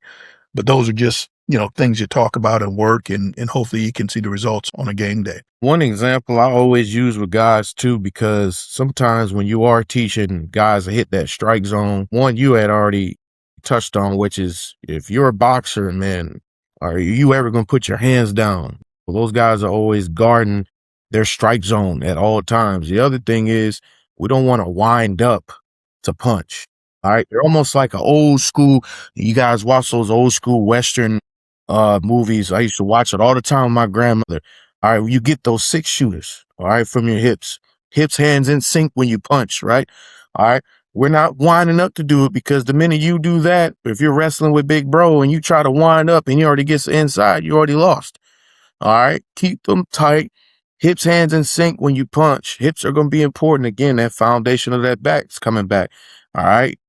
But those are just, things you talk about and work, and hopefully you can see the results on a game day. One example I always use with guys too, because sometimes when you are teaching guys to hit that strike zone, one you had already touched on, which is if you're a boxer, man, are you ever going to put your hands down? Well, those guys are always guarding their strike zone at all times. The other thing is we don't want to wind up to punch. All right. They're almost like an old school. You guys watch those old school Western movies. I used to watch it all the time with my grandmother. All right. You get those 6 shooters, all right, from your hips, hands in sync when you punch, right? All right. We're not winding up to do it, because the minute you do that, if you're wrestling with Big Bro and you try to wind up and he already gets inside, you already lost. All right. Keep them tight. Hips, hands in sync when you punch. Hips are going to be important. Again, that foundation of that back is coming back. All right.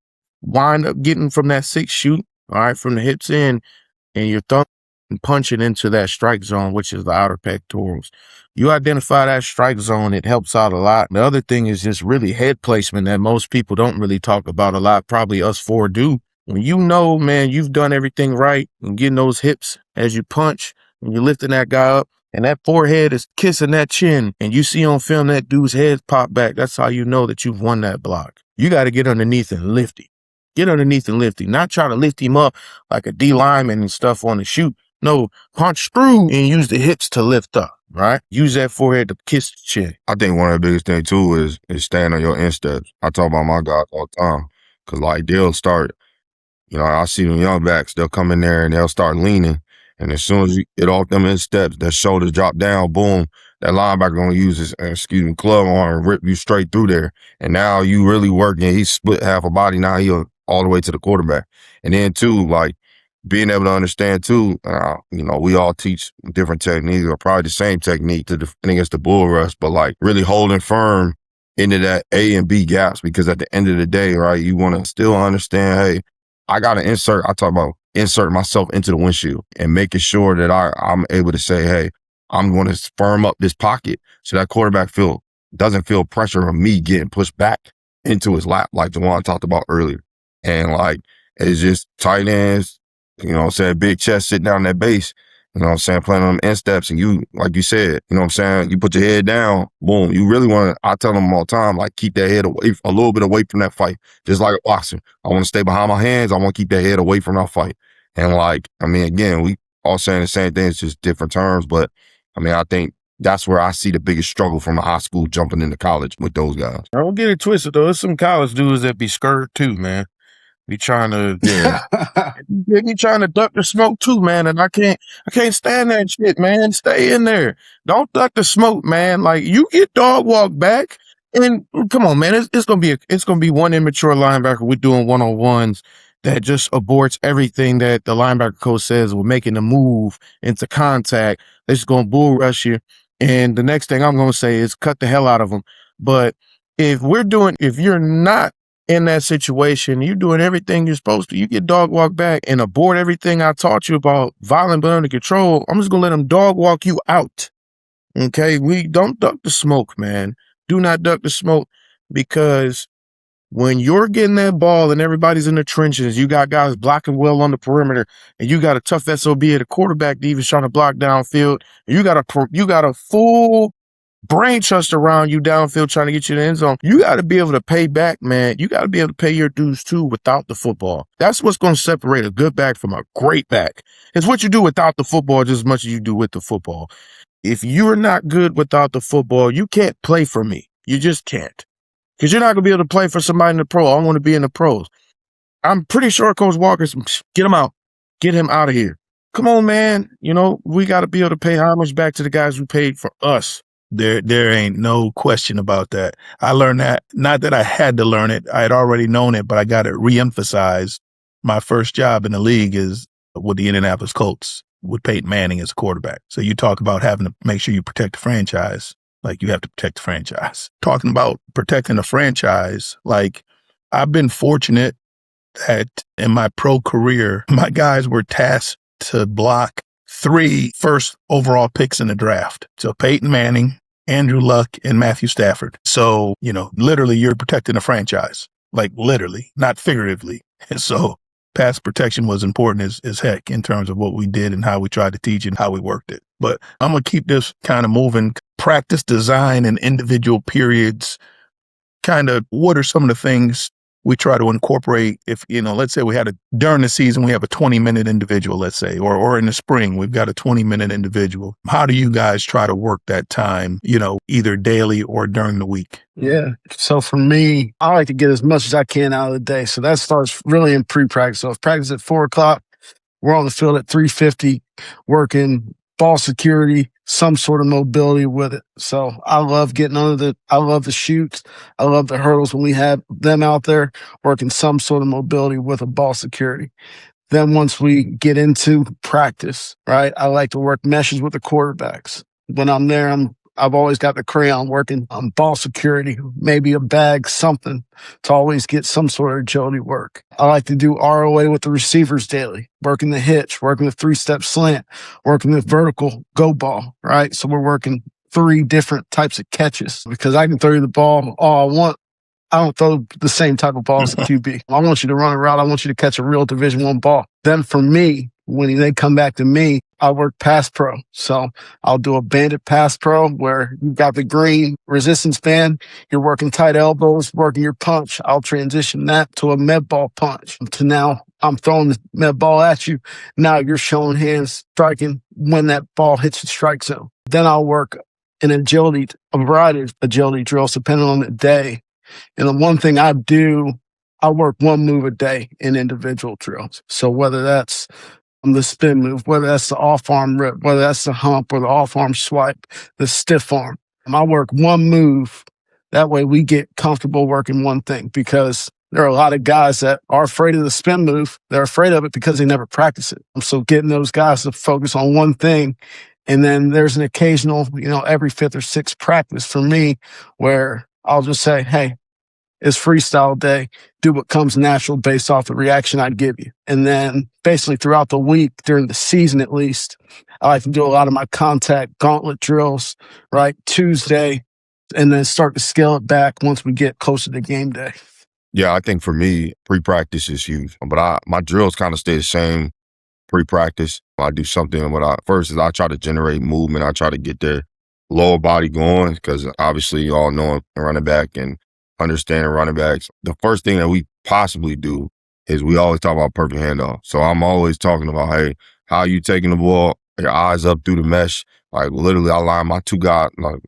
Wind up getting from that 6 shoot, all right, from the hips in, and your thumb and punching into that strike zone, which is the outer pectorals. You identify that strike zone, it helps out a lot. The other thing is just really head placement that most people don't really talk about a lot. Probably us 4 do. When man, you've done everything right and getting those hips as you punch and you're lifting that guy up, and that forehead is kissing that chin, and you see on film that dude's head pop back, that's how you know that you've won that block. You got to get underneath and lift him. Get underneath and lift him. Not try to lift him up like a D lineman and stuff on the shoot. No, punch through and use the hips to lift up, right? Use that forehead to kiss the chin. I think one of the biggest things too is staying on your insteps. I talk about my guys all the time, because like they'll start, I see them young backs, they'll come in there and they'll start leaning. And as soon as you get off them insteps, their shoulders drop down, boom, that linebacker gonna use his, club arm and rip you straight through there. And now you really working. He's split half a body. Now he'll all the way to the quarterback. And then too, like being able to understand too, we all teach different techniques, or probably the same technique to defend against the bull rush, but like really holding firm into that A and B gaps, because at the end of the day, right, you want to still understand, hey, I got to insert myself into the windshield and making sure that I'm able to say, hey, I'm going to firm up this pocket so that quarterback doesn't feel pressure of me getting pushed back into his lap, like Juwan talked about earlier. And like, it's just tight ends, big chest sitting down that base, playing on them insteps. And you, like you said, you put your head down, boom. You really want to, I tell them all the time, like, keep that head away, a little bit away from that fight. Just like a boxer. I want to stay behind my hands. I want to keep that head away from that fight. And like, again, we all saying the same thing. It's just different terms. But I think that's where I see the biggest struggle from high school jumping into college with those guys. I don't get it twisted though. There's some college dudes that be scared too, man. Be trying to, they be trying to duck the smoke too, man. And I can't stand that shit, man. Stay in there. Don't duck the smoke, man. Like, you get dog walk back, and come on, man. It's gonna be one immature linebacker. We're doing one-on-ones that just aborts everything that the linebacker coach says. We're making a move into contact. They're just gonna bull rush you. And the next thing I'm gonna say is cut the hell out of them. But if you're not in that situation, you're doing everything you're supposed to, you get dog walk back and abort everything I taught you about violent but under control, I'm just going to let them dog walk you out. Okay? We don't duck the smoke, man. Do not duck the smoke, because when you're getting that ball and everybody's in the trenches, you got guys blocking well on the perimeter, and you got a tough SOB at a quarterback that even trying to block downfield, and you got a full brain trust around you downfield trying to get you in the end zone. You got to be able to pay back, man. You got to be able to pay your dues too without the football. That's what's going to separate a good back from a great back. It's what you do without the football just as much as you do with the football. If you're not good without the football, you can't play for me. You just can't. Because you're not going to be able to play for somebody in the pro. I want to be in the pros. I'm pretty sure Coach Walker's, get him out. Get him out of here. Come on, man. We got to be able to pay homage back to the guys who paid for us. There ain't no question about that. I learned that, not that I had to learn it. I had already known it, but I got it reemphasized. My first job in the league is with the Indianapolis Colts with Peyton Manning as a quarterback. So you talk about having to make sure you protect the franchise. Like, you have to protect the franchise. Talking about protecting the franchise, like, I've been fortunate that in my pro career, my guys were tasked to block 3 first overall picks in the draft. So Peyton Manning, Andrew Luck, and Matthew Stafford. So, literally you're protecting a franchise, like literally, not figuratively. And so pass protection was important as heck in terms of what we did and how we tried to teach and how we worked it. But I'm going to keep this kind of moving. Practice design and individual periods. Kind of what are some of the things we try to incorporate? If, let's say during the season, we have a 20-minute individual, let's say, or in the spring, we've got a 20-minute individual. How do you guys try to work that time, either daily or during the week? Yeah. So for me, I like to get as much as I can out of the day. So that starts really in pre-practice. So if practice at 4:00, we're on the field at 3:50, working ball security, some sort of mobility with it. So I love I love the shoots. I love the hurdles when we have them out there working some sort of mobility with a ball security. Then once we get into practice, right, I like to work meshes with the quarterbacks. When I'm there, I've always got the crayon working on ball security, maybe a bag, something to always get some sort of agility work. I like to do ROA with the receivers daily, working the hitch, working the 3-step slant, working the vertical go ball, right? So we're working 3 different types of catches, because I can throw you the ball all I want. I don't throw the same type of ball as the QB. I want you to run a route. I want you to catch a real Division I ball. Then for me, when they come back to me, I work pass pro. So I'll do a banded pass pro where you've got the green resistance band. You're working tight elbows, working your punch. I'll transition that to a med ball punch. To now I'm throwing the med ball at you. Now you're showing hands, striking when that ball hits the strike zone. Then I'll work a variety of agility drills depending on the day. And the one thing I do, I work 1 move a day in individual drills. So whether that's the spin move, whether that's the off-arm rip, whether that's the hump or the off-arm swipe, the stiff arm, I work 1 move. That way we get comfortable working one thing, because there are a lot of guys that are afraid of the spin move. They're afraid of it because they never practice it. So getting those guys to focus on one thing. And then there's an occasional, every 5th or 6th practice for me where I'll just say, hey, it's freestyle day. Do what comes natural based off the reaction I'd give you. And then basically throughout the week, during the season at least, I like to do a lot of my contact gauntlet drills, right? Tuesday, and then start to scale it back once we get closer to game day. Yeah, I think for me, pre-practice is huge. But my drills kind of stay the same pre-practice. I do something, first is I try to generate movement. I try to get their lower body going, because obviously you all know a running back and understanding running backs. The first thing that we possibly do is we always talk about perfect handoff. So I'm always talking about, hey, how are you taking the ball? your eyes up through the mesh. Like literally, I line my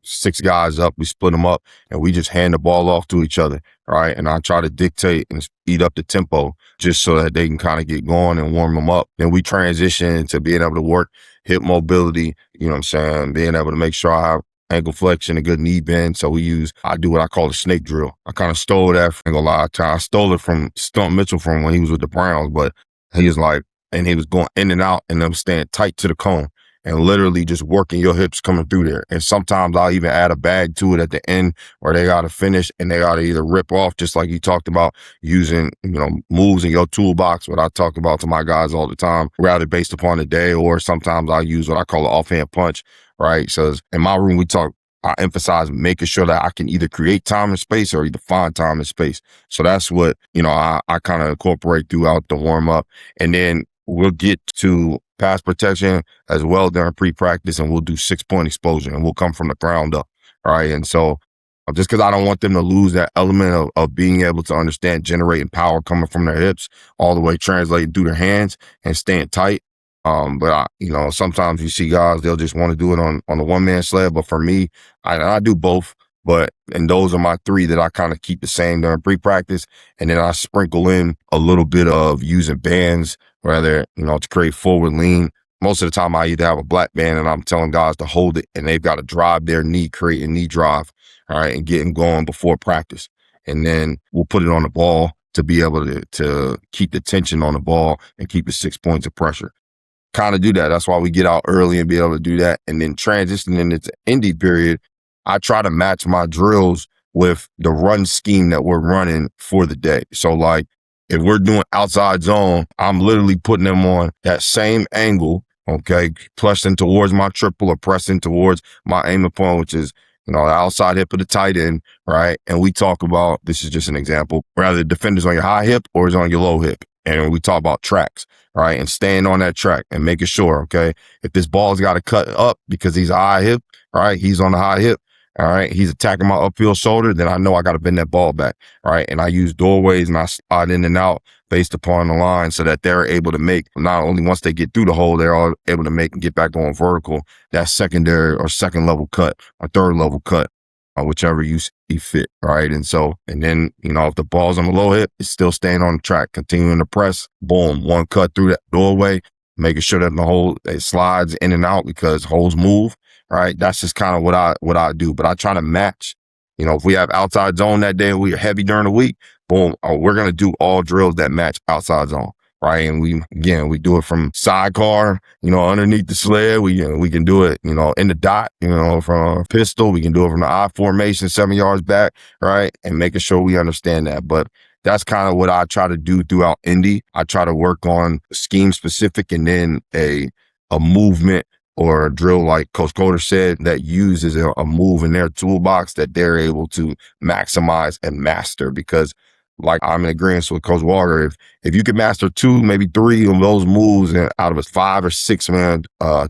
6 guys up. We split them up, and we just hand the ball off to each other, right? And I try to dictate and speed up the tempo just so that they can kind of get going and warm them up. Then we transition to being able to work hip mobility. You know what I'm saying? Being able to make sure I have ankle flexion, a good knee bend. So I do what I call the snake drill. I kind of stole that from a lot of time. I stole it from Stump Mitchell from when he was with the Browns, but he was like, and he was going in and out and I'm staying tight to the cone and literally just working your hips coming through there. And sometimes I'll even add a bag to it at the end where they got to finish and they got to either rip off, just like you talked about using, moves in your toolbox, what I talk about to my guys all the time, rather based upon the day, or sometimes I use what I call an offhand punch, right? So in my room, I emphasize making sure that I can either create time and space or either find time and space. So that's what, I kind of incorporate throughout the warm up. And then we'll get to pass protection as well during pre-practice, and we'll do 6-point exposure and we'll come from the ground up. All right. And so just because I don't want them to lose that element of being able to understand generating power coming from their hips all the way translating through their hands and staying tight. But sometimes you see guys, they'll just want to do it on the one-man sled. But for me, I do both. And those are my 3 that I kind of keep the same during pre-practice. And then I sprinkle in a little bit of using bands, rather, to create forward lean. Most of the time I either have a black band and I'm telling guys to hold it and they've got to drive their knee, create a knee drive, all right, and getting going before practice. And then we'll put it on the ball to be able to keep the tension on the ball and keep the 6 points of pressure. Kind of do that. That's why we get out early and be able to do that. And then transitioning into indie period, I try to match my drills with the run scheme that we're running for the day. So like if we're doing outside zone, I'm literally putting them on that same angle, okay, pressing towards my triple or pressing towards my aiming point, which is, the outside hip of the tight end, right? And we talk about, this is just an example, whether the defender's on your high hip or is on your low hip. And we talk about tracks, right? And staying on that track and making sure, okay, if this ball's got to cut up because he's a high hip, right? He's on the high hip. All right. He's attacking my upfield shoulder. Then I know I got to bend that ball back. All right. And I use doorways and I slide in and out based upon the line so that they're able to make, not only once they get through the hole, they're all able to make and get back on vertical, that secondary or second level cut or third level cut, whichever you see fit. Right. And then, if the ball's on the low hip, it's still staying on the track, continuing to press, boom, one cut through that doorway, making sure that the hole, it slides in and out because holes move. Right. That's just kind of what I do. But I try to match, if we have outside zone that day and we're heavy during the week, boom, we're going to do all drills that match outside zone. Right. And we do it from sidecar, underneath the sled. We can do it, in the dot, from a pistol. We can do it from the I formation, 7 yards back. Right. And making sure we understand that. But that's kind of what I try to do throughout Indy. I try to work on scheme specific and then a movement or a drill, like Coach Cory said, that uses a move in their toolbox that they're able to maximize and master. Because like I'm in agreement with Coach Walker, if you can master 2, maybe 3 of those moves out of a 5 or 6 man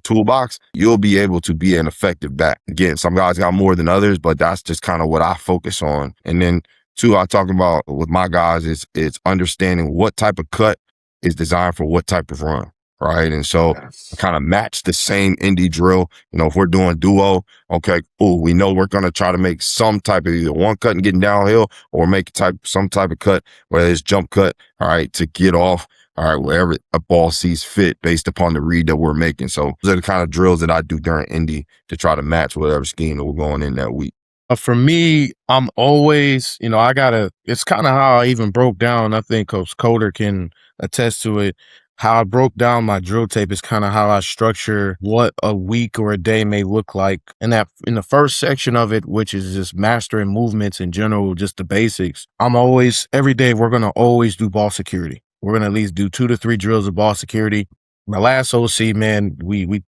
toolbox, you'll be able to be an effective back. Again, some guys got more than others, but that's just kind of what I focus on. And then 2, I talk about with my guys is understanding what type of cut is designed for what type of run. Right. And so I kind of match the same indie drill. If we're doing duo, okay, cool. We know we're going to try to make some type of either one cut and getting downhill or make some type of cut, whether it's jump cut, all right, to get off, all right, wherever a ball sees fit based upon the read that we're making. So those are the kind of drills that I do during indie to try to match whatever scheme that we're going in that week. For me, I'm always, it's kind of how I even broke down. I think Coach Coder can attest to it. How I broke down my drill tape is kind of how I structure what a week or a day may look like. In the first section of it, which is just mastering movements in general, just the basics. Every day, we're going to always do ball security. We're going to at least do 2 to 3 drills of ball security. My last OC, man, we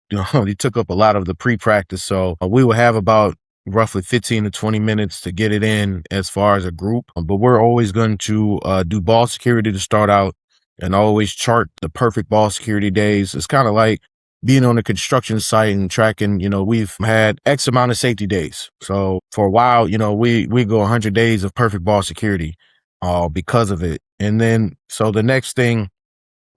took up a lot of the pre-practice. So we will have about roughly 15 to 20 minutes to get it in as far as a group. But we're always going to do ball security to start out. And always chart the perfect ball security days. It's kind of like being on a construction site and tracking, we've had X amount of safety days. So for a while, we go 100 days of perfect ball security because of it. And then, so the next thing,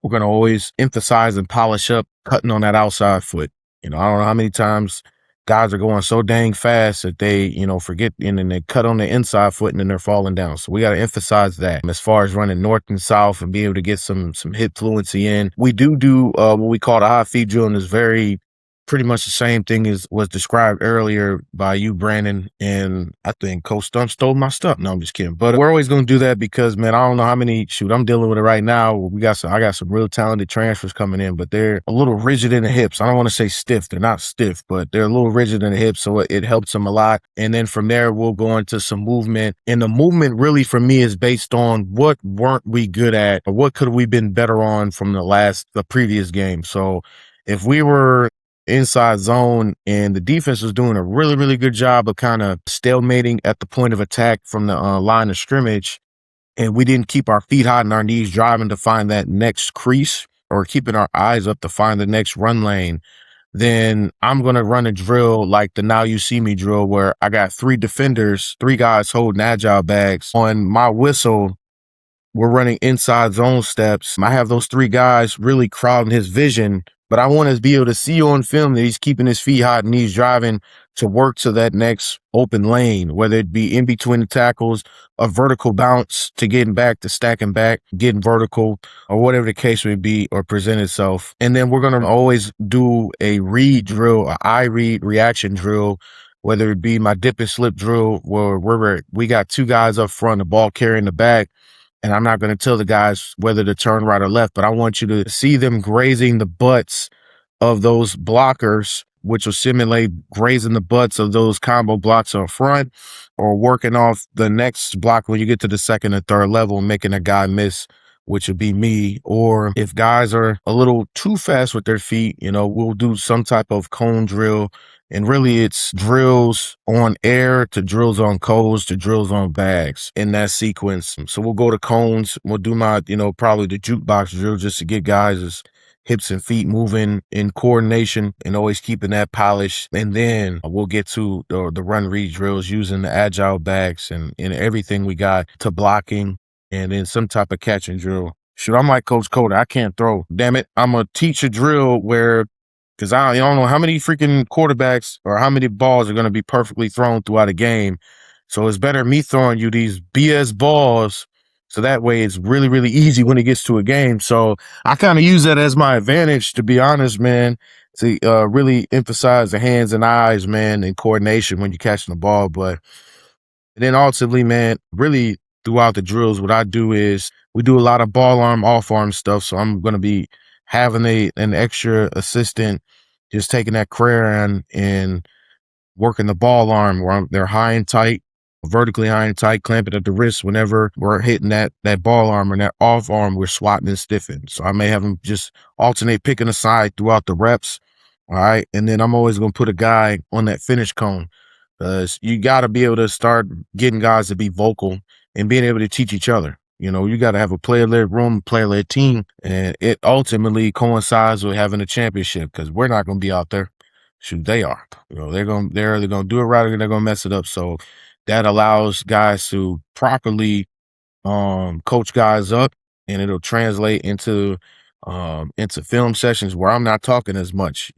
we're going to always emphasize and polish up cutting on that outside foot. I don't know how many times guys are going so dang fast that they, forget and then they cut on the inside foot and then they're falling down. So we got to emphasize that as far as running north and south and being able to get some hip fluency in. We do what we call the high feet drill, and is very pretty much the same thing as was described earlier by you, Brandon, and I think Coach Stump stole my stuff. No, I'm just kidding. But we're always going to do that because, man, I don't know how many, I'm dealing with it right now. I got some real talented transfers coming in, but they're a little rigid in the hips. I don't want to say stiff. They're not stiff, but they're a little rigid in the hips, so it helps them a lot. And then from there, we'll go into some movement. And the movement really for me is based on what weren't we good at or what could we been better on from the previous game. So if we were inside zone and the defense was doing a really, really good job of kind of stalemating at the point of attack from the line of scrimmage, and we didn't keep our feet hot and our knees driving to find that next crease or keeping our eyes up to find the next run lane, then I'm going to run a drill like the Now You See Me drill where I got 3 defenders, 3 guys holding agile bags. On my whistle, we're running inside zone steps. I have those 3 guys really crowding his vision, but I want to be able to see on film that he's keeping his feet hot and he's driving to work to that next open lane, whether it be in between the tackles, a vertical bounce to getting back, to stacking back, getting vertical, or whatever the case may be, or present itself. And then we're going to always do a read drill, an eye read reaction drill, whether it be my dip and slip drill, where we got 2 guys up front, the ball carrying the back. And I'm not going to tell the guys whether to turn right or left, but I want you to see them grazing the butts of those blockers, which will simulate grazing the butts of those combo blocks up front, or working off the next block when you get to the second and third level, making a guy miss, which would be me. Or if guys are a little too fast with their feet, we'll do some type of cone drill. And really it's drills on air to drills on codes to drills on bags in that sequence. So we'll go to cones. We'll do my, probably the jukebox drill just to get guys' hips and feet moving in coordination and always keeping that polish. And then we'll get to the run read drills using the agile bags and everything we got to blocking, and then some type of catch and drill. Shoot, I'm like Coach Coder. I can't throw. Damn it. I'm going to teach a drill because I don't know how many freaking quarterbacks or how many balls are going to be perfectly thrown throughout a game. So it's better me throwing you these BS balls. So that way it's really, really easy when it gets to a game. So I kind of use that as my advantage, to be honest, man, to really emphasize the hands and eyes, man, and coordination when you're catching the ball. But then ultimately, man, really throughout the drills, what I do is we do a lot of ball arm, off arm stuff. So I'm going to be having an extra assistant just taking that crayon and working the ball arm where they're high and tight, vertically high and tight, clamping at the wrist whenever we're hitting that ball arm, and that off arm we're swatting and stiffing. So I may have them just alternate picking a side throughout the reps. All right. And then I'm always going to put a guy on that finish cone, because you got to be able to start getting guys to be vocal and being able to teach each other. You got to have a player-led room, player-led team, and it ultimately coincides with having a championship, because we're not going to be out there. Shoot, they are. They're either going to do it right or they're going to mess it up. So that allows guys to properly coach guys up, and it'll translate into film sessions where I'm not talking as much.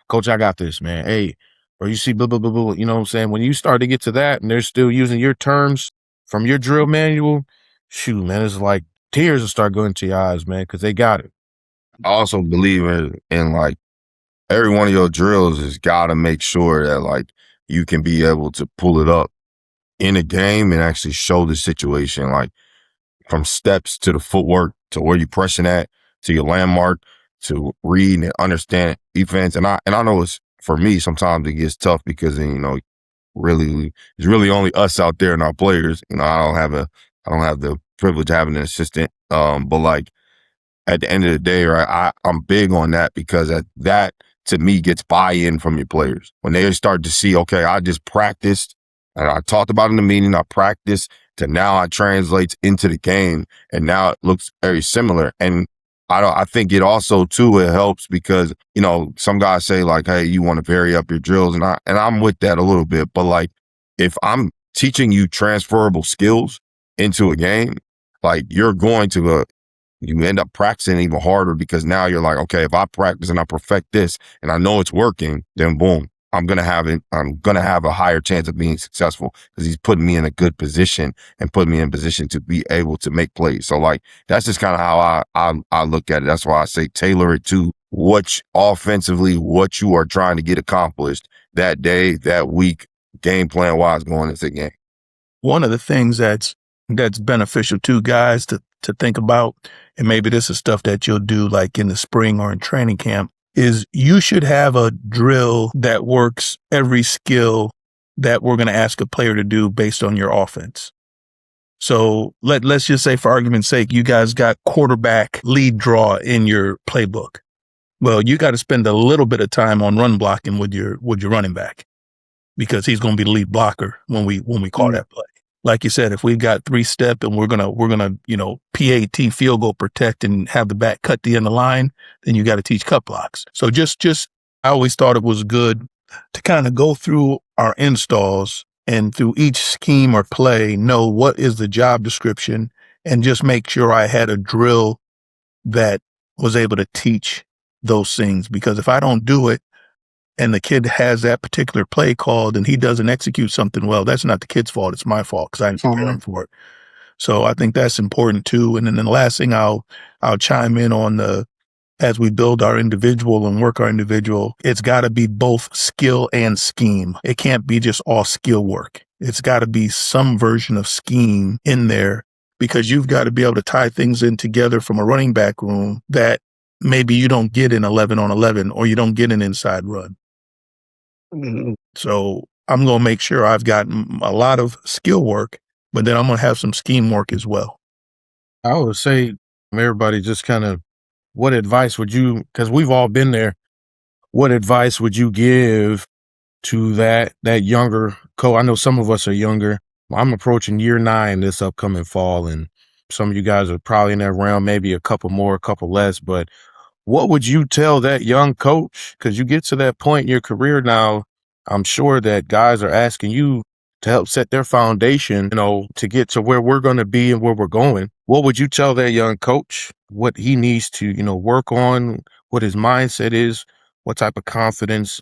Coach, I got this, man. Hey, or you see blah, blah, blah, blah. You know what I'm saying? When you start to get to that and they're still using your terms from your drill manual, shoot, man, it's like tears will start going to your eyes, man, because they got it. I also believe in like every one of your drills has got to make sure that like you can be able to pull it up in a game and actually show the situation, like from steps to the footwork to where you're pressing at to your landmark to read and understand defense. And I know it's, for me, sometimes it gets tough because really it's really only us out there and our players. I don't have the privilege of having an assistant. But like at the end of the day, right, I'm big on that, because that to me gets buy-in from your players. When they start to see, okay, I just practiced and I talked about in the meeting, I practiced to now it translates into the game, and now it looks very similar. And I think it also too, it helps because, some guys say like, hey, you want to vary up your drills, and I'm with that a little bit. But like, if I'm teaching you transferable skills into a game, like you're going to you end up practicing even harder because now you're like, okay, if I practice and I perfect this and I know it's working, then boom, I'm going to have a higher chance of being successful because he's putting me in a good position and putting me in position to be able to make plays. So like, that's just kind of how I look at it. That's why I say tailor it to what you are trying to get accomplished that day, that week, game plan wise going into the game. One of the things that's beneficial to guys to think about, and maybe this is stuff that you'll do like in the spring or in training camp, is you should have a drill that works every skill that we're going to ask a player to do based on your offense. So let's just say, for argument's sake, you guys got quarterback lead draw in your playbook. Well, you got to spend a little bit of time on run blocking with your running back because he's going to be the lead blocker when we call that play. Like you said, if we've got 3-step and we're gonna PAT, field goal protect, and have the back cut the end of the line, then you got to teach cut blocks. So just I always thought it was good to kind of go through our installs and through each scheme or play, know what is the job description and just make sure I had a drill that was able to teach those things. Because if I don't do it, and the kid has that particular play called and he doesn't execute something well, that's not the kid's fault. It's my fault because I didn't prepare him for it. So I think that's important too. And then the last thing I'll chime in on as we build our individual and work our individual, it's got to be both skill and scheme. It can't be just all skill work. It's got to be some version of scheme in there because you've got to be able to tie things in together from a running back room that maybe you don't get in 11 on 11 or you don't get an inside run. So I'm going to make sure I've got a lot of skill work, but then I'm going to have some scheme work as well. I would say everybody just kind of, what advice would you, because we've all been there, what advice would you give to that younger coach? I know some of us are younger. I'm approaching year 9 this upcoming fall, and some of you guys are probably in that realm, maybe a couple more, a couple less, but what would you tell that young coach? Because you get to that point in your career now, I'm sure that guys are asking you to help set their foundation, to get to where we're going to be and where we're going. What would you tell that young coach? What he needs to, work on, what his mindset is, what type of confidence,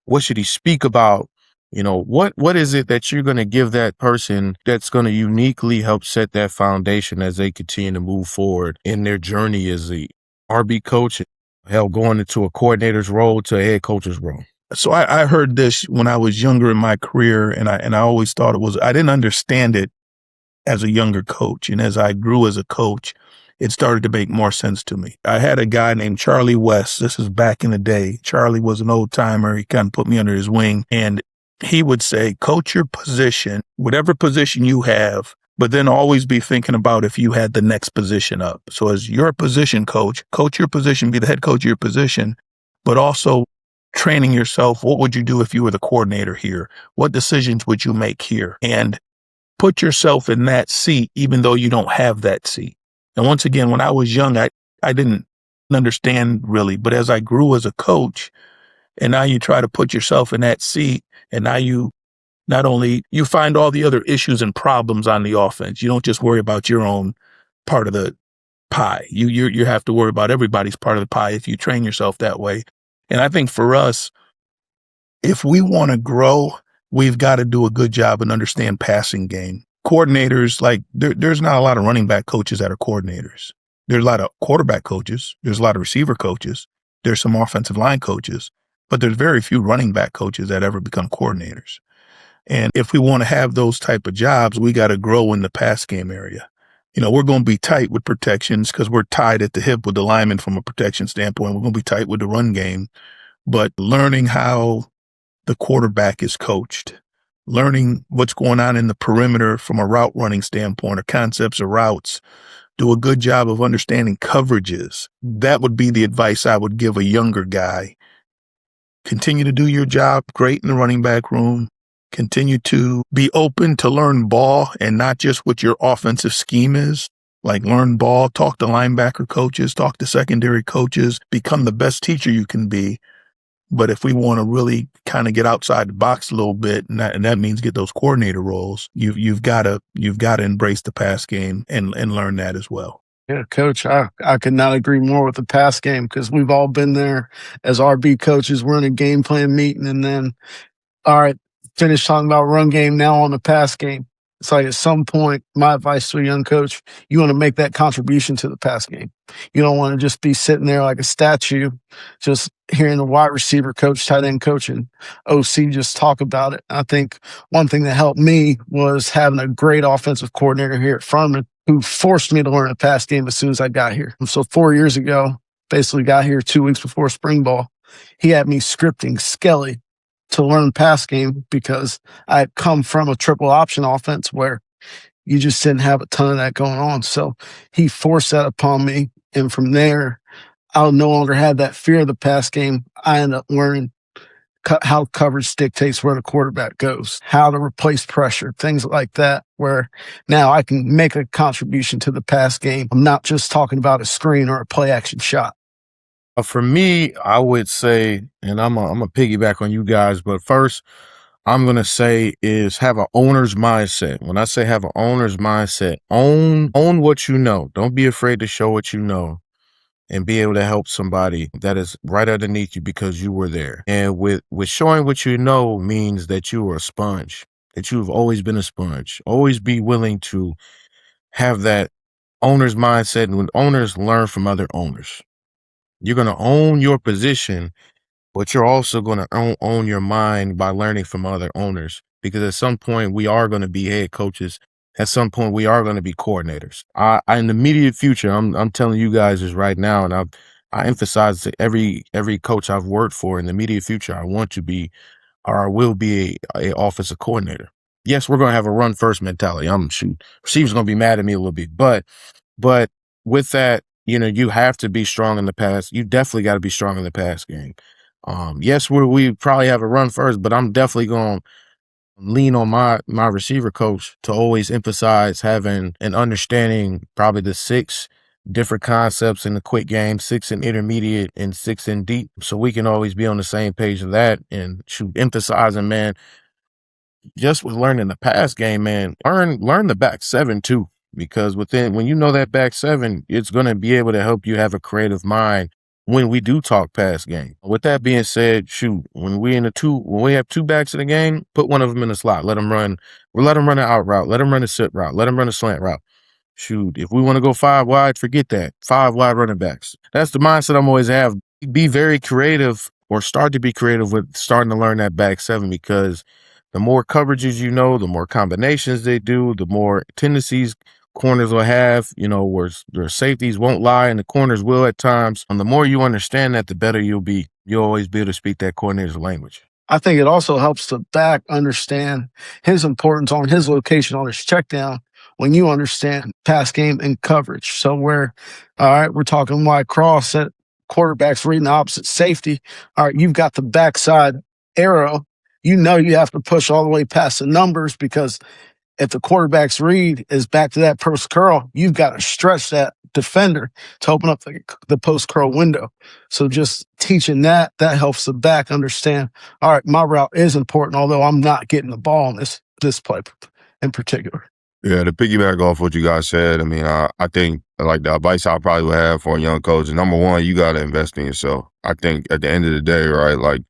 what should he speak about? What is it that you're going to give that person that's going to uniquely help set that foundation as they continue to move forward in their journey as a RB coach, going into a coordinator's role to a head coach's role? So I heard this when I was younger in my career, and I always thought I didn't understand it as a younger coach. And as I grew as a coach, it started to make more sense to me. I had a guy named Charlie West. This is back in the day. Charlie was an old timer. He kind of put me under his wing, and he would say, coach your position, whatever position you have, but then always be thinking about if you had the next position up. So as your position coach your position, be the head coach of your position, but also training yourself. What would you do if you were the coordinator here? What decisions would you make here? And put yourself in that seat, even though you don't have that seat. And once again, when I was young, I didn't understand really, but as I grew as a coach, and now you try to put yourself in that seat, and now you find all the other issues and problems on the offense. You don't just worry about your own part of the pie. You have to worry about everybody's part of the pie if you train yourself that way. And I think for us, if we want to grow, we've got to do a good job and understand passing game. Coordinators, like there's not a lot of running back coaches that are coordinators. There's a lot of quarterback coaches. There's a lot of receiver coaches. There's some offensive line coaches, but there's very few running back coaches that ever become coordinators. And if we want to have those type of jobs, we got to grow in the pass game area. We're going to be tight with protections because we're tied at the hip with the linemen from a protection standpoint. We're going to be tight with the run game, but learning how the quarterback is coached, learning what's going on in the perimeter from a route running standpoint or concepts of routes, do a good job of understanding coverages. That would be the advice I would give a younger guy. Continue to do your job great in the running back room. Continue to be open to learn ball and not just what your offensive scheme is. Like learn ball, talk to linebacker coaches, talk to secondary coaches, become the best teacher you can be. But if we want to really kind of get outside the box a little bit, and that means get those coordinator roles, you've got to embrace the pass game and learn that as well. Yeah, coach, I could not agree more with the pass game because we've all been there as RB coaches. We're in a game plan meeting and then, all right, finish talking about run game, now on the pass game. It's like at some point, my advice to a young coach, you want to make that contribution to the pass game. You don't want to just be sitting there like a statue, just hearing the wide receiver coach, tight end coach, and OC just talk about it. I think one thing that helped me was having a great offensive coordinator here at Furman who forced me to learn a pass game as soon as I got here. So 4 years ago, basically got here 2 weeks before spring ball, he had me scripting Skelly to learn pass game because I had come from a triple option offense where you just didn't have a ton of that going on. So he forced that upon me. And from there, I no longer had that fear of the pass game. I ended up learning how coverage dictates where the quarterback goes, how to replace pressure, things like that, where now I can make a contribution to the pass game. I'm not just talking about a screen or a play action shot. For me, I would say, and I'm a piggyback on you guys, but first, I'm going to say is have an owner's mindset. When I say have an owner's mindset, own what you know. Don't be afraid to show what you know and be able to help somebody that is right underneath you because you were there. And with showing what you know means that you are a sponge, that you've always been a sponge. Always be willing to have that owner's mindset. And when owners learn from other owners, you're going to own your position, but you're also going to own your mind by learning from other owners, because at some point we are going to be head coaches. At some point we are going to be coordinators. I in the immediate future, I'm telling you guys this right now, and I emphasize to every coach I've worked for in the immediate future, I want to be, or I will be a offensive coordinator. Yes, we're going to have a run first mentality. Receivers going to be mad at me a little bit, but with that, you have to be strong in the pass. You definitely got to be strong in the pass game. Yes, we probably have a run first, but I'm definitely going to lean on my receiver coach to always emphasize having an understanding, probably the 6 different concepts in the quick game, 6 in intermediate and 6 in deep. So we can always be on the same page of that and emphasizing, man, just with learning the pass game, man, learn the back 7 too. Because when you know that back 7, it's going to be able to help you have a creative mind when we do talk pass game. With that being said, when we have 2 backs in the game, put one of them in the slot. Let them run an out route. Let them run a sit route. Let them run a slant route. If we want to go 5 wide, forget that. 5 wide running backs. That's the mindset I'm always have. Be very creative, or start to be creative with starting to learn that back 7, because the more coverages the more combinations they do, the more tendencies corners will have, where their safeties won't lie and the corners will at times. And the more you understand that, the better you'll be. You'll always be able to speak that coordinator's language. I think it also helps the back understand his importance on his location on his check down when you understand pass game and coverage. So all right, we're talking wide cross, that quarterback's reading the opposite safety. All right, you've got the backside arrow. You have to push all the way past the numbers, because if the quarterback's read is back to that post curl, you've got to stretch that defender to open up the post curl window. So just teaching that helps the back understand, all right, my route is important, although I'm not getting the ball in this play in particular. Yeah, to piggyback off what you guys said, I mean, I think like the advice I probably would have for a young coach is, number one, you got to invest in yourself. I think at the end of the day, right, like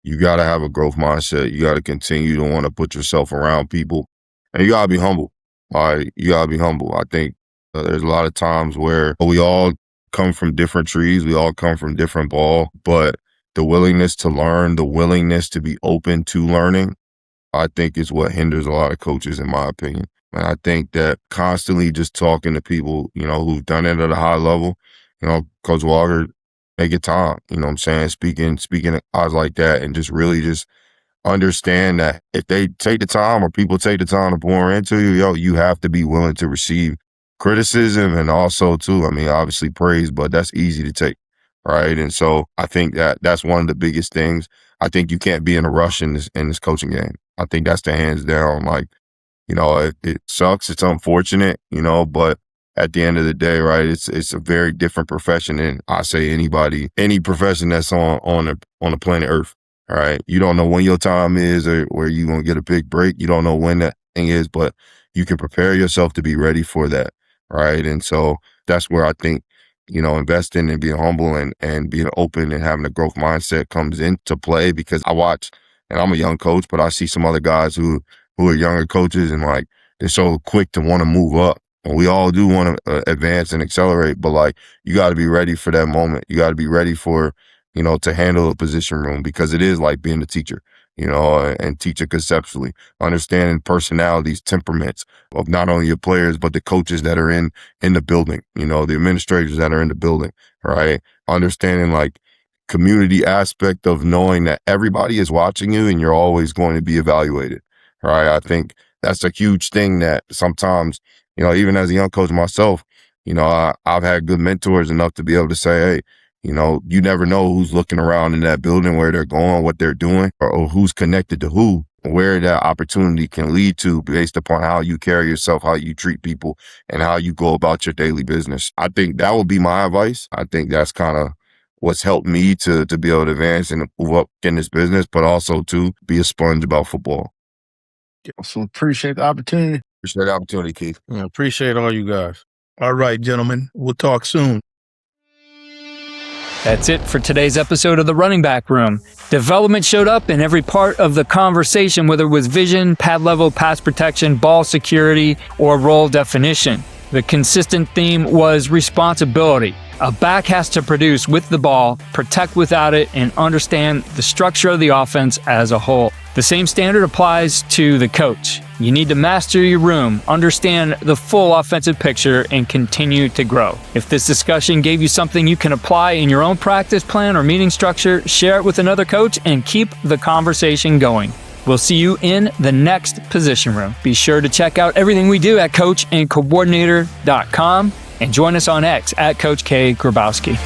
you got to have a growth mindset. You got to continue to want to put yourself around people. And you gotta be humble. All right, you gotta be humble. I think there's a lot of times where we all come from different trees, we all come from different ball, but the willingness to learn, the willingness to be open to learning, I think is what hinders a lot of coaches, in my opinion. And I think that constantly just talking to people, who've done it at a high level, Coach Walker, make it time. You know what I'm saying? Speaking odds like that, and just really just understand that if they take the time, or people take the time to pour into you, you have to be willing to receive criticism, and also too, I mean, obviously praise, but that's easy to take, right? And so I think that that's one of the biggest things. I think you can't be in a rush in this coaching game. I think that's the hands down. Like, it sucks, it's unfortunate, but at the end of the day, right, it's a very different profession than I say any profession that's on the planet Earth. All right. You don't know when your time is, or where you're going to get a big break. You don't know when that thing is, but you can prepare yourself to be ready for that. right? And so that's where I think, investing and being humble and being open and having a growth mindset comes into play, because I watch, and I'm a young coach, but I see some other guys who are younger coaches, and like, they're so quick to want to move up. And we all do want to advance and accelerate, but like, you got to be ready for that moment. You got to be ready for, to handle a position room, because it is like being a teacher, and teaching conceptually, understanding personalities, temperaments of not only your players, but the coaches that are in the building, the administrators that are in the building, right? Understanding like community aspect of knowing that everybody is watching you and you're always going to be evaluated, right? I think that's a huge thing that sometimes, even as a young coach myself, I've had good mentors enough to be able to say, hey, you never know who's looking around in that building, where they're going, what they're doing, or who's connected to who, where that opportunity can lead to based upon how you carry yourself, how you treat people, and how you go about your daily business. I think that would be my advice. I think that's kind of what's helped me to be able to advance and move up in this business, but also to be a sponge about football. So appreciate the opportunity. Appreciate the opportunity, Keith. Yeah, appreciate all you guys. All right, gentlemen, we'll talk soon. That's it for today's episode of The Running Back Room. Development showed up in every part of the conversation, whether it was vision, pad level, pass protection, ball security, or role definition. The consistent theme was responsibility. A back has to produce with the ball, protect without it, and understand the structure of the offense as a whole. The same standard applies to the coach. You need to master your room, understand the full offensive picture, and continue to grow. If this discussion gave you something you can apply in your own practice plan or meeting structure, share it with another coach and keep the conversation going. We'll see you in the next position room. Be sure to check out everything we do at coachandcoordinator.com and join us on X at Coach K. Grabowski.